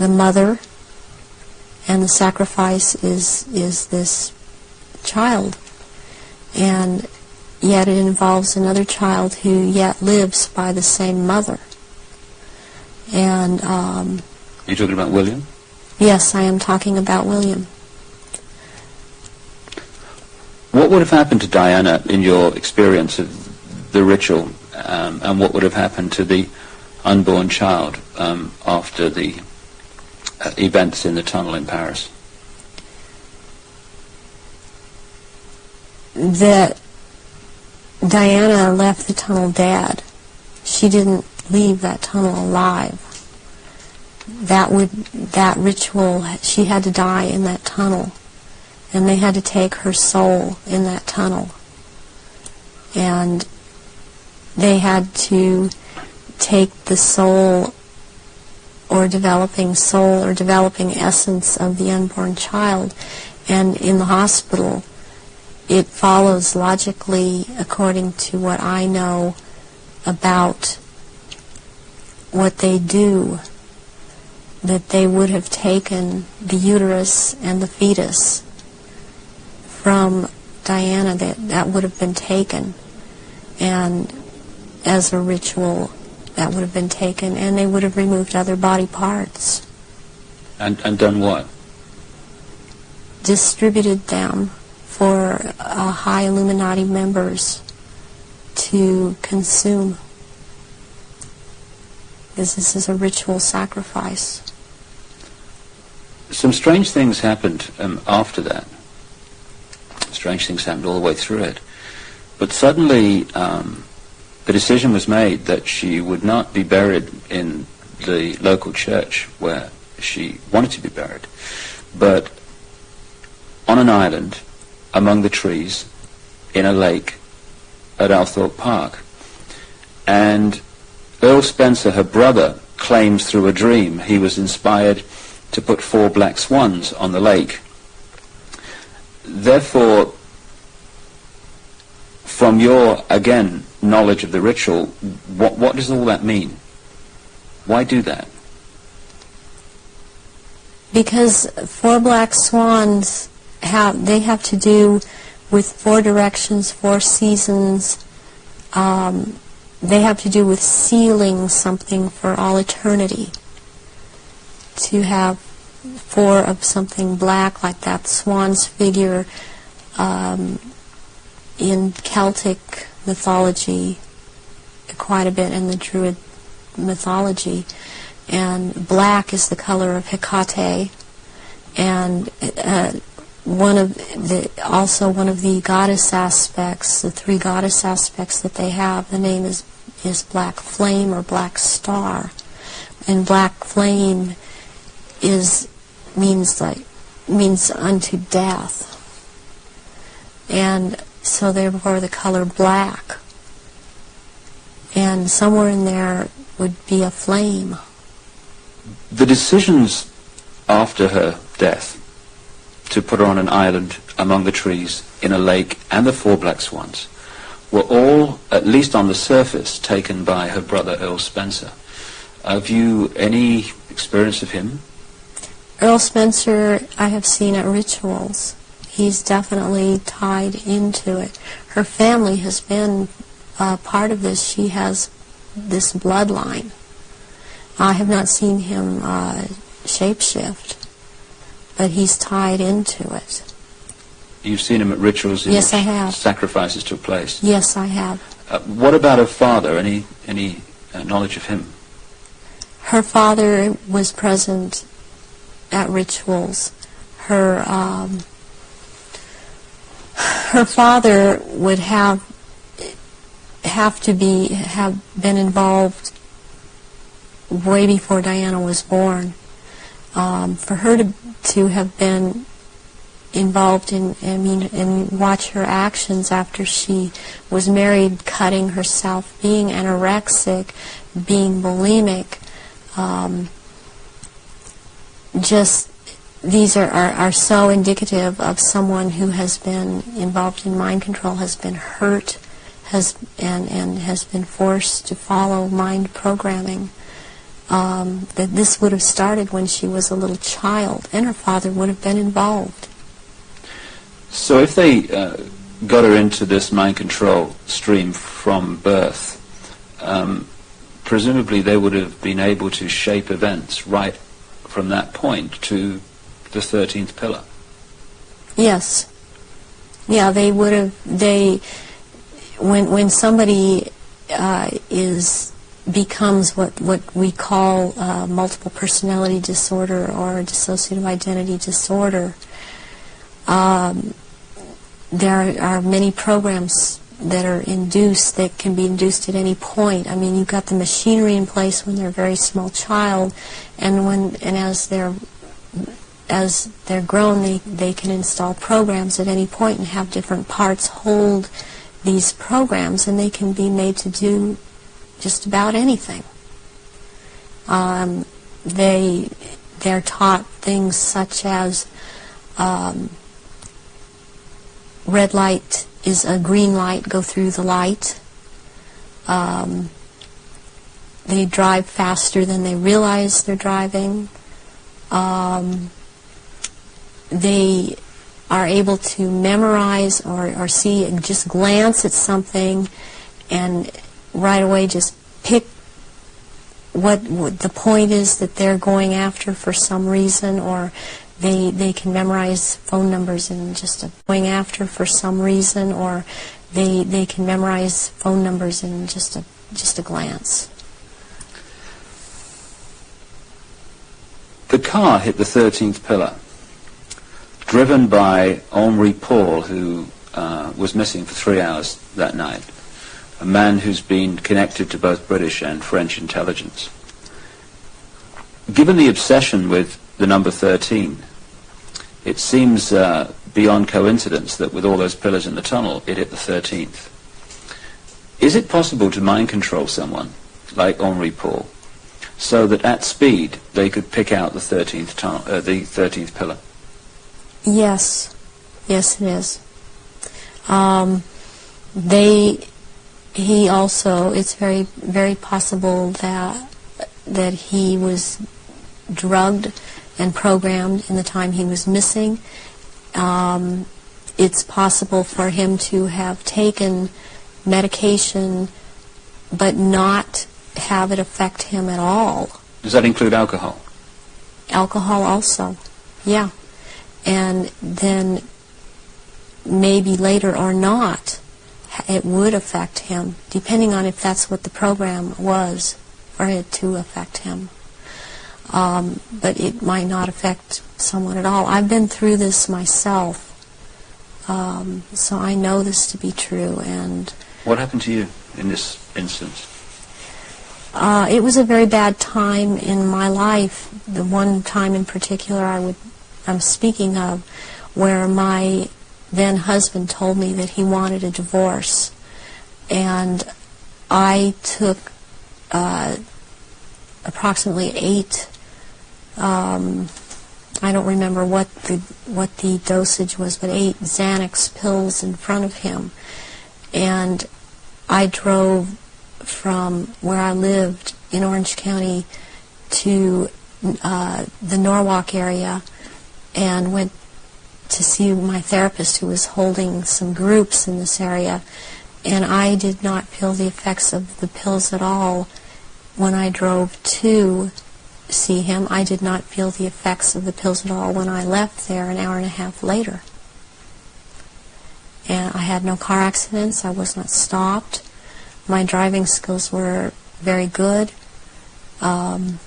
mother, and the sacrifice is this child. And yet it involves another child who yet lives by the same mother. And you're talking about William? Yes, I am talking about William. What would have happened to Diana in your experience of the ritual, and what would have happened to the unborn child after the events in the tunnel in Paris? That Diana left the tunnel dead. She didn't leave that tunnel alive. That ritual, she had to die in that tunnel, and they had to take her soul in that tunnel, and they had to take the soul or developing essence of the unborn child, and in the hospital it follows logically, according to what I know about what they do, that they would have taken the uterus and the fetus from Diana, that would have been taken, and as a ritual that would have been taken, and they would have removed other body parts. And done what? Distributed them for high Illuminati members to consume, because this is a ritual sacrifice. Some strange things happened after that. Strange things happened all the way through it. But suddenly the decision was made that she would not be buried in the local church where she wanted to be buried, but on an island among the trees in a lake at Althorpe Park. And Earl Spencer, her brother, claims through a dream he was inspired to put 4 black swans on the lake. Therefore, from your, again, knowledge of the ritual, what does all that mean? Why do that? Because 4 black swans have to do with 4 directions, 4 seasons. They have to do with sealing something for all eternity. To have 4 of something black, like that swan's figure in Celtic mythology, quite a bit in the Druid mythology, and black is the color of Hecate, and also one of the goddess aspects, the 3 goddess aspects that they have, the name is Black Flame or Black Star, and Black Flame means unto death, and so therefore the color black, and somewhere in there would be a flame. The decisions after her death to put her on an island among the trees in a lake, and the 4 black swans, were all, at least on the surface, taken by her brother Earl Spencer. Have you any experience of him? Earl Spencer I have seen at rituals. He's definitely tied into it. Her family has been part of this. She has this bloodline. I have not seen him shapeshift, but he's tied into it. You've seen him at rituals in Yes, I which have. sacrifices took place? Yes, I have. What about her father? Any knowledge of him? Her father was present at rituals. Her father would have been involved way before Diana was born. For her to have been involved and watch her actions after she was married, cutting herself, being anorexic, being bulimic, just these are so indicative of someone who has been involved in mind control, has been hurt, and has been forced to follow mind programming. That this would have started when she was a little child, and her father would have been involved. So if they got her into this mind control stream from birth, presumably they would have been able to shape events right from that point to the 13th pillar. Yes. Yeah, they would have. When somebody becomes what we call multiple personality disorder or dissociative identity disorder, there are many programs that are induced, that can be induced at any point. I mean, you've got the machinery in place when they're a very small child, and as they're grown, they can install programs at any point and have different parts hold these programs, and they can be made to do just about anything. They're taught things such as red light is a green light, go through the light. They drive faster than they realize they're driving. They are able to memorize or see, just glance at something and right away just pick what the point is that they're going after for some reason, or they can memorize phone numbers in just a going after for some reason, or they can memorize phone numbers in just a glance. The car hit the 13th pillar, driven by Henri Paul, who was missing for 3 hours that night, a man who's been connected to both British and French intelligence. Given the obsession with the number 13, it seems beyond coincidence that with all those pillars in the tunnel, it hit the 13th. Is it possible to mind control someone like Henri Paul so that at speed they could pick out the 13th pillar? Yes. Yes, it is. He also, it's very, very possible that he was drugged and programmed in the time he was missing. It's possible for him to have taken medication but not have it affect him at all. Does that include alcohol? Alcohol also, yeah. And then maybe later or not, it would affect him, depending on if that's what the program was for it to affect him. But it might not affect someone at all. I've been through this myself, so I know this to be true. And what happened to you in this instance? It was a very bad time in my life. The one time in particular I'm speaking of, where my then husband told me that he wanted a divorce, and I took approximately 8 I don't remember what the dosage was, but 8 Xanax pills in front of him. And I drove from where I lived in Orange County to the Norwalk area and went to see my therapist, who was holding some groups in this area. And I did not feel the effects of the pills at all when I drove to see him. I did not feel the effects of the pills at all when I left there an hour and a half later. And I had no car accidents. I was not stopped. My driving skills were very good. And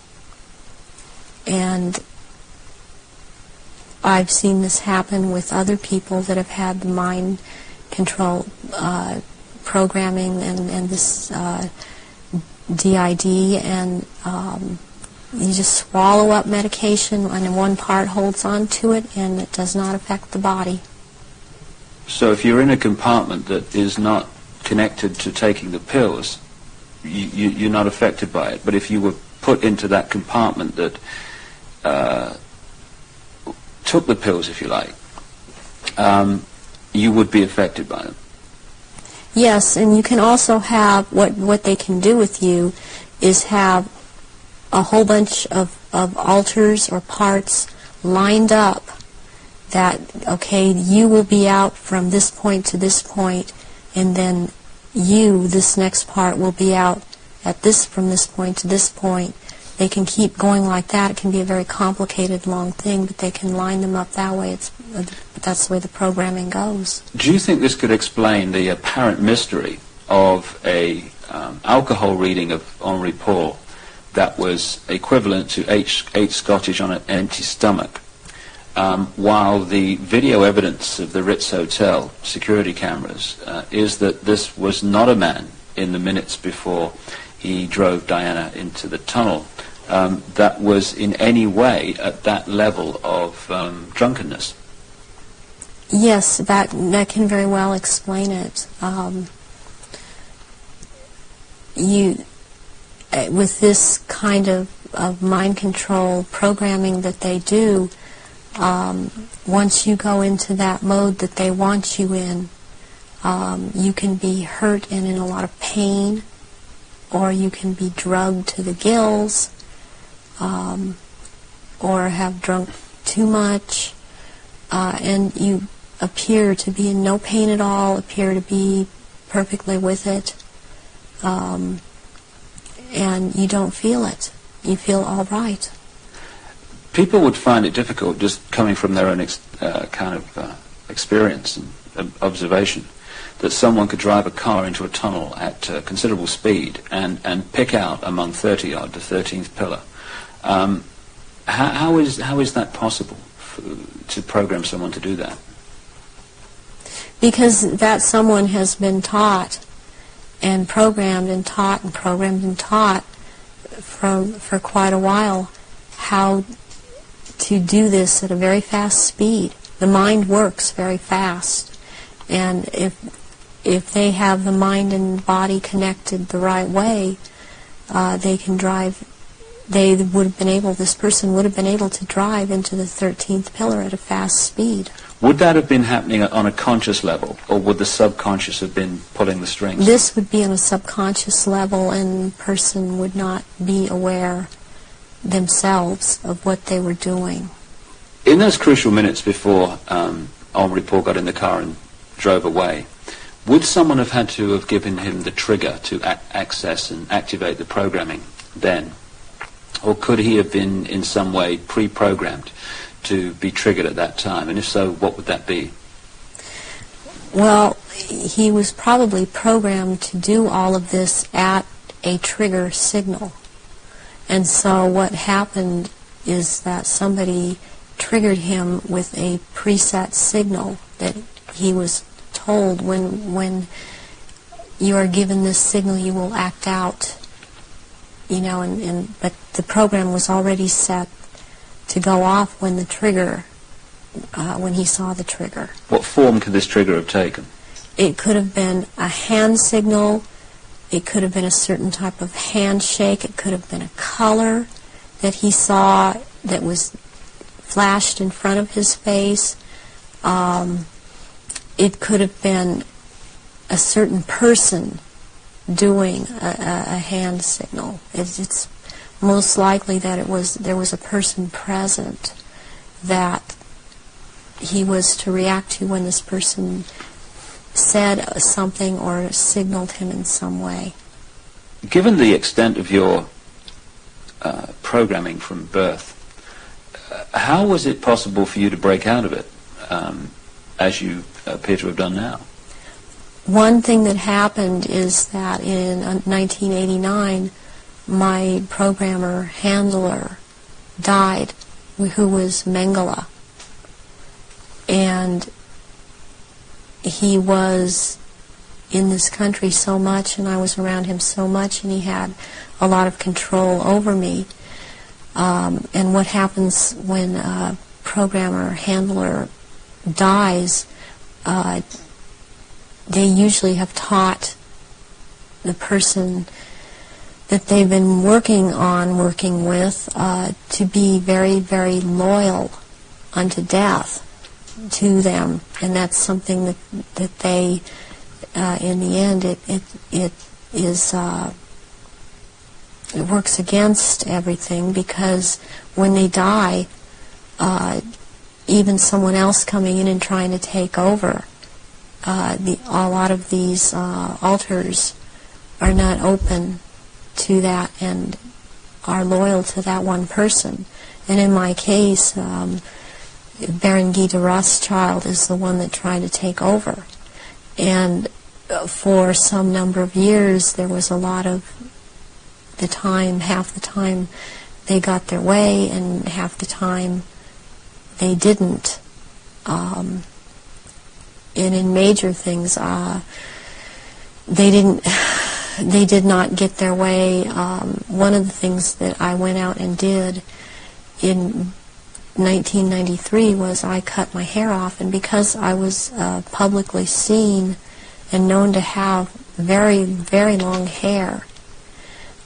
I've seen this happen with other people that have had the mind control programming and this DID, and you just swallow up medication and one part holds on to it and it does not affect the body. So if you're in a compartment that is not connected to taking the pills, you're not affected by it. But if you were put into that compartment that took the pills, if you like, you would be affected by them. Yes, and you can also have, what they can do with you is have a whole bunch of alters or parts lined up that, okay, you will be out from this point to this point, and then you, this next part, will be out at this, from this point to this point. They can keep going like that. It can be a very complicated, long thing, but they can line them up that way. That's the way the programming goes. Do you think this could explain the apparent mystery of a alcohol reading of Henri Paul that was equivalent to 8 Scottish on an empty stomach, while the video evidence of the Ritz Hotel security cameras is that this was not a man in the minutes before he drove Diana into the tunnel that was in any way at that level of drunkenness? Yes, that can very well explain it. With this kind of mind control programming that they do, once you go into that mode that they want you in, you can be hurt and in a lot of pain, or you can be drugged to the gills, or have drunk too much, and you appear to be in no pain at all, appear to be perfectly with it, and you don't feel it. You feel all right. People would find it difficult, just coming from their own experience and observation, that someone could drive a car into a tunnel at considerable speed and pick out among 30-odd the 13th pillar. How is that possible to program someone to do that? Because that someone has been taught and programmed and taught and programmed and taught for quite a while how to do this at a very fast speed. The mind works very fast, and if they have the mind and body connected the right way, they can drive. This person would have been able to drive into the 13th pillar at a fast speed. Would that have been happening on a conscious level, or would the subconscious have been pulling the strings? This would be on a subconscious level, and the person would not be aware themselves of what they were doing. In those crucial minutes before Henri Paul got in the car and drove away, would someone have had to have given him the trigger to access and activate the programming then? Or could he have been in some way pre-programmed to be triggered at that time? And if so, what would that be? Well, he was probably programmed to do all of this at a trigger signal. And so what happened is that somebody triggered him with a preset signal that he was told, when you are given this signal, you will act out. But the program was already set to go off when the trigger, when he saw the trigger. What form could this trigger have taken? It could have been a hand signal. It could have been a certain type of handshake. It could have been a color that he saw that was flashed in front of his face. It could have been a certain person doing a hand signal. It's most likely that there was a person present that he was to react to when this person said something or signaled him in some way. Given the extent of your programming from birth, how was it possible for you to break out of it, as you appear to have done now? One thing that happened is that in 1989, my programmer handler died, who was Mengele. And he was in this country so much, and I was around him so much, and he had a lot of control over me. And what happens when a programmer handler dies, they usually have taught the person that they've been working with, to be very, very loyal unto death to them. And that's something that they, in the end, it works against everything, because when they die, even someone else coming in and trying to take over, a lot of these altars are not open to that and are loyal to that one person. And in my case, Baron Guy de Rothschild is the one that tried to take over. And for some number of years, there was a lot of the time, half the time they got their way, and half the time they didn't. And in major things, they did not get their way. One of the things that I went out and did in 1993 was I cut my hair off, and because I was publicly seen and known to have very, very long hair,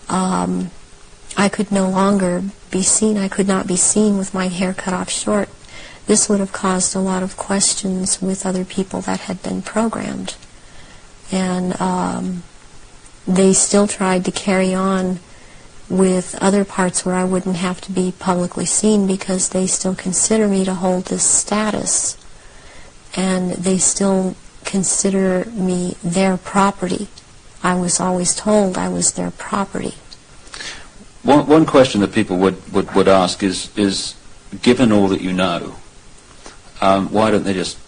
I could no longer be seen. I could not be seen with my hair cut off short. This would have caused a lot of questions with other people that had been programmed. And they still tried to carry on with other parts where I wouldn't have to be publicly seen, because they still consider me to hold this status. And they still consider me their property. I was always told I was their property. One question that people would ask is, given all that you know, why don't they just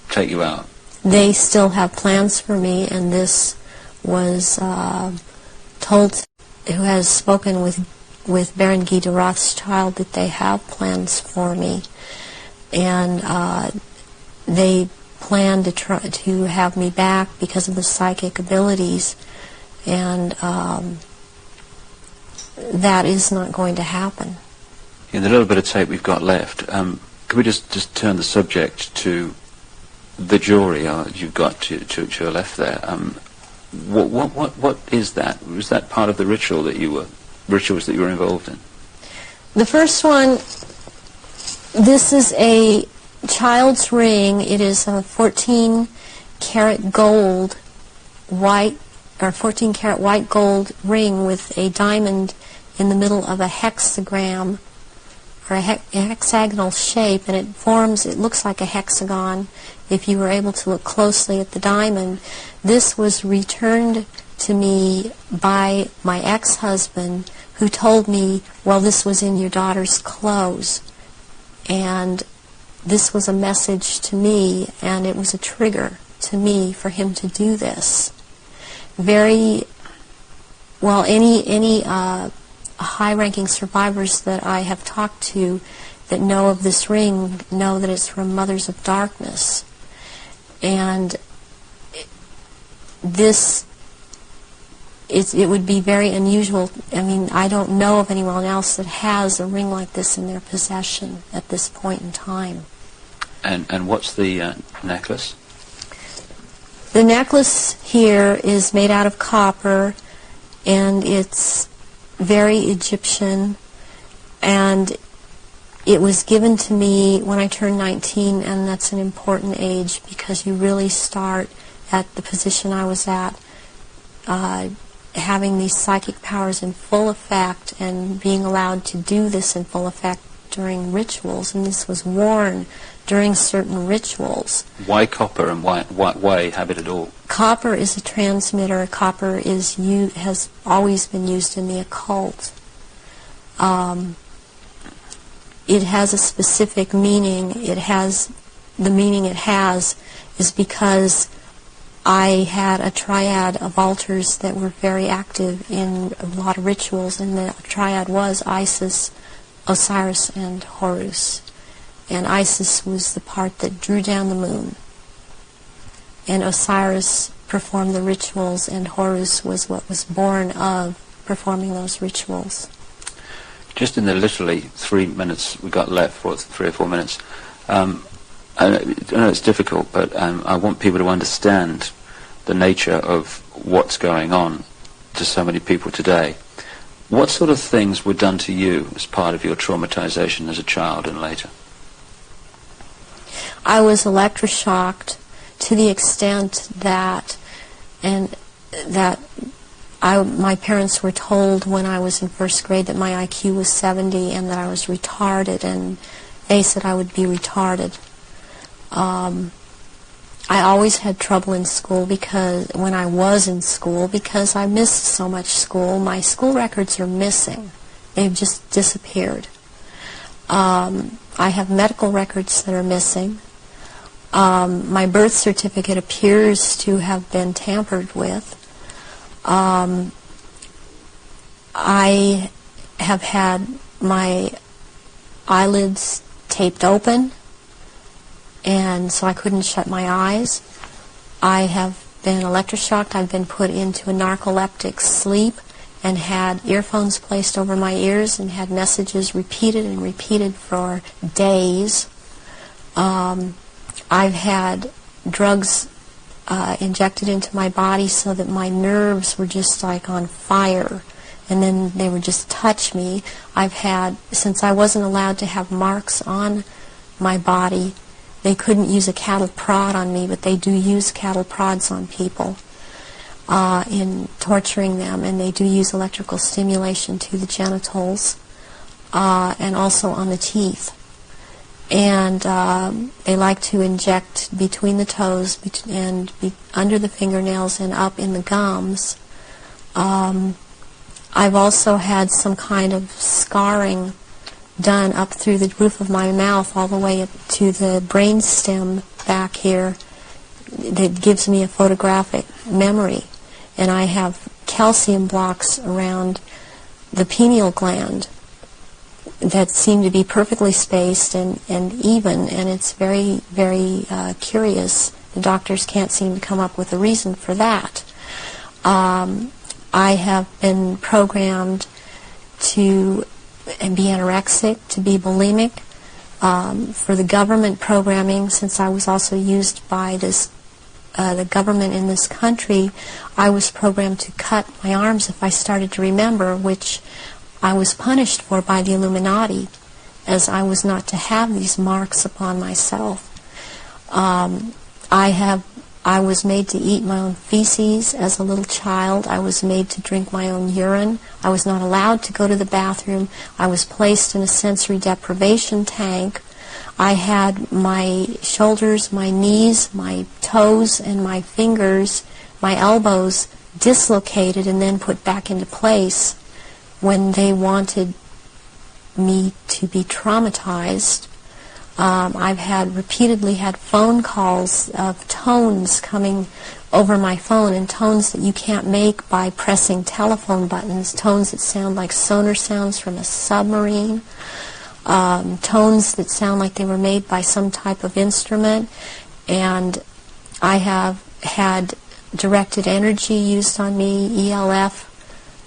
take you out? They still have plans for me, and this was told, who has spoken with Baron Guy de Rothschild, that they have plans for me, and they plan to try to have me back because of the psychic abilities, and that is not going to happen. In the little bit of tape we've got left, could we just turn the subject to the jewelry you've got to your left there? What is that? Was that part of the rituals that you were involved in? The first one, this is a child's ring. It is a 14-karat gold white, or 14-karat white gold ring with a diamond in the middle of a hexagram, or a hexagonal shape, and it looks like a hexagon if you were able to look closely at the diamond. This was returned to me by my ex-husband, who told me, well, this was in your daughter's clothes. And this was a message to me, and it was a trigger to me for him to do this. Any high-ranking survivors that I have talked to that know of this ring know that it's from Mothers of Darkness. And it would be very unusual. I mean, I don't know of anyone else that has a ring like this in their possession at this point in time. And what's the necklace? The necklace here is made out of copper, and it's very Egyptian, and it was given to me when I turned 19, and that's an important age because you really start at the position I was at, having these psychic powers in full effect and being allowed to do this in full effect during rituals, and this was worn during certain rituals. Why copper, and why have it at all? Copper is a transmitter. Copper has always been used in the occult. It has a specific meaning. The meaning it has is because I had a triad of altars that were very active in a lot of rituals, and the triad was Isis, Osiris, and Horus. And Isis was the part that drew down the moon. And Osiris performed the rituals, and Horus was what was born of performing those rituals. Just in the literally 3 minutes we got left, or 3 or 4 minutes, I know it's difficult, but I want people to understand the nature of what's going on to so many people today. What sort of things were done to you as part of your traumatization as a child and later? I was electroshocked to the extent that my parents were told when I was in first grade that my IQ was 70 and that I was retarded, and they said I would be retarded. I always had trouble in school when I was in school because I missed so much school. My school records are missing. They've just disappeared. I have medical records that are missing. My birth certificate appears to have been tampered with. I have had my eyelids taped open, and so I couldn't shut my eyes. I have been electroshocked. I've been put into a narcoleptic sleep and had earphones placed over my ears and had messages repeated and repeated for days. I've had drugs injected into my body so that my nerves were just like on fire, and then they would just touch me. Since I wasn't allowed to have marks on my body, they couldn't use a cattle prod on me, but they do use cattle prods on people in torturing them, and they do use electrical stimulation to the genitals and also on the teeth. And they like to inject between the toes and under the fingernails and up in the gums. I've also had some kind of scarring done up through the roof of my mouth all the way up to the brain stem back here that gives me a photographic memory. And I have calcium blocks around the pineal gland that seem to be perfectly spaced and even, and it's very, very curious. The doctors can't seem to come up with a reason for that. I have been programmed to be anorexic, to be bulimic. For the government programming, since I was also used by the government in this country, I was programmed to cut my arms if I started to remember, which I was punished for by the Illuminati, as I was not to have these marks upon myself. I was made to eat my own feces as a little child. I was made to drink my own urine. I was not allowed to go to the bathroom. I was placed in a sensory deprivation tank. I had my shoulders, my knees, my toes, and my fingers, my elbows dislocated and then put back into place when they wanted me to be traumatized. I've repeatedly had phone calls of tones coming over my phone, and tones that you can't make by pressing telephone buttons, tones that sound like sonar sounds from a submarine, tones that sound like they were made by some type of instrument. And I have had directed energy used on me, ELF,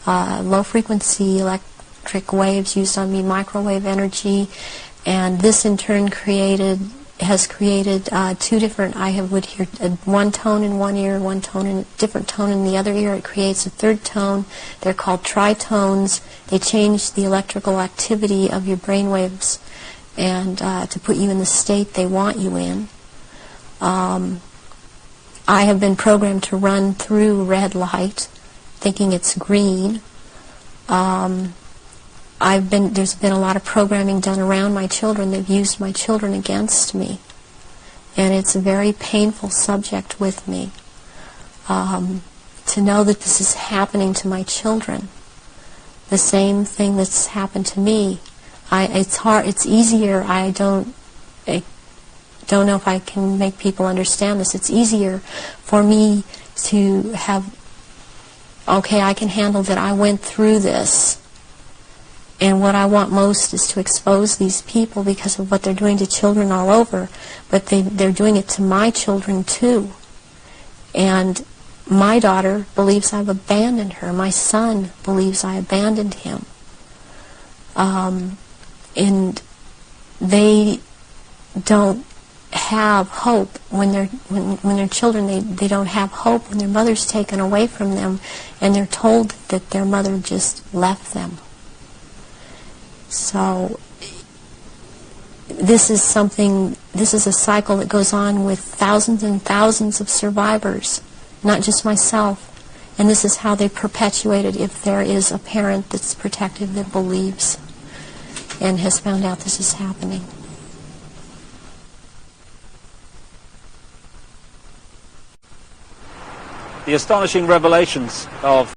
low-frequency electric waves used on me, microwave energy, and this in turn has created two different. I would hear one tone in one ear, one tone in different tone in the other ear. It creates a third tone. They're called tritones. They change the electrical activity of your brain waves and to put you in the state they want you in. I have been programmed to run through red light, thinking it's green. There's been a lot of programming done around my children. They've used my children against me, and it's a very painful subject with me to know that this is happening to my children. The same thing that's happened to me. It's hard. It's easier. I don't know if I can make people understand this. It's easier for me to have, okay, I can handle that I went through this. And what I want most is to expose these people because of what they're doing to children all over. But they're doing it to my children too. And my daughter believes I've abandoned her. My son believes I abandoned him. And they don't have hope when they're children. They don't have hope when their mother's taken away from them and they're told that their mother just left them. So this is a cycle that goes on with thousands and thousands of survivors, not just myself. And this is how they perpetuate it if there is a parent that's protective that believes and has found out this is happening. The astonishing revelations of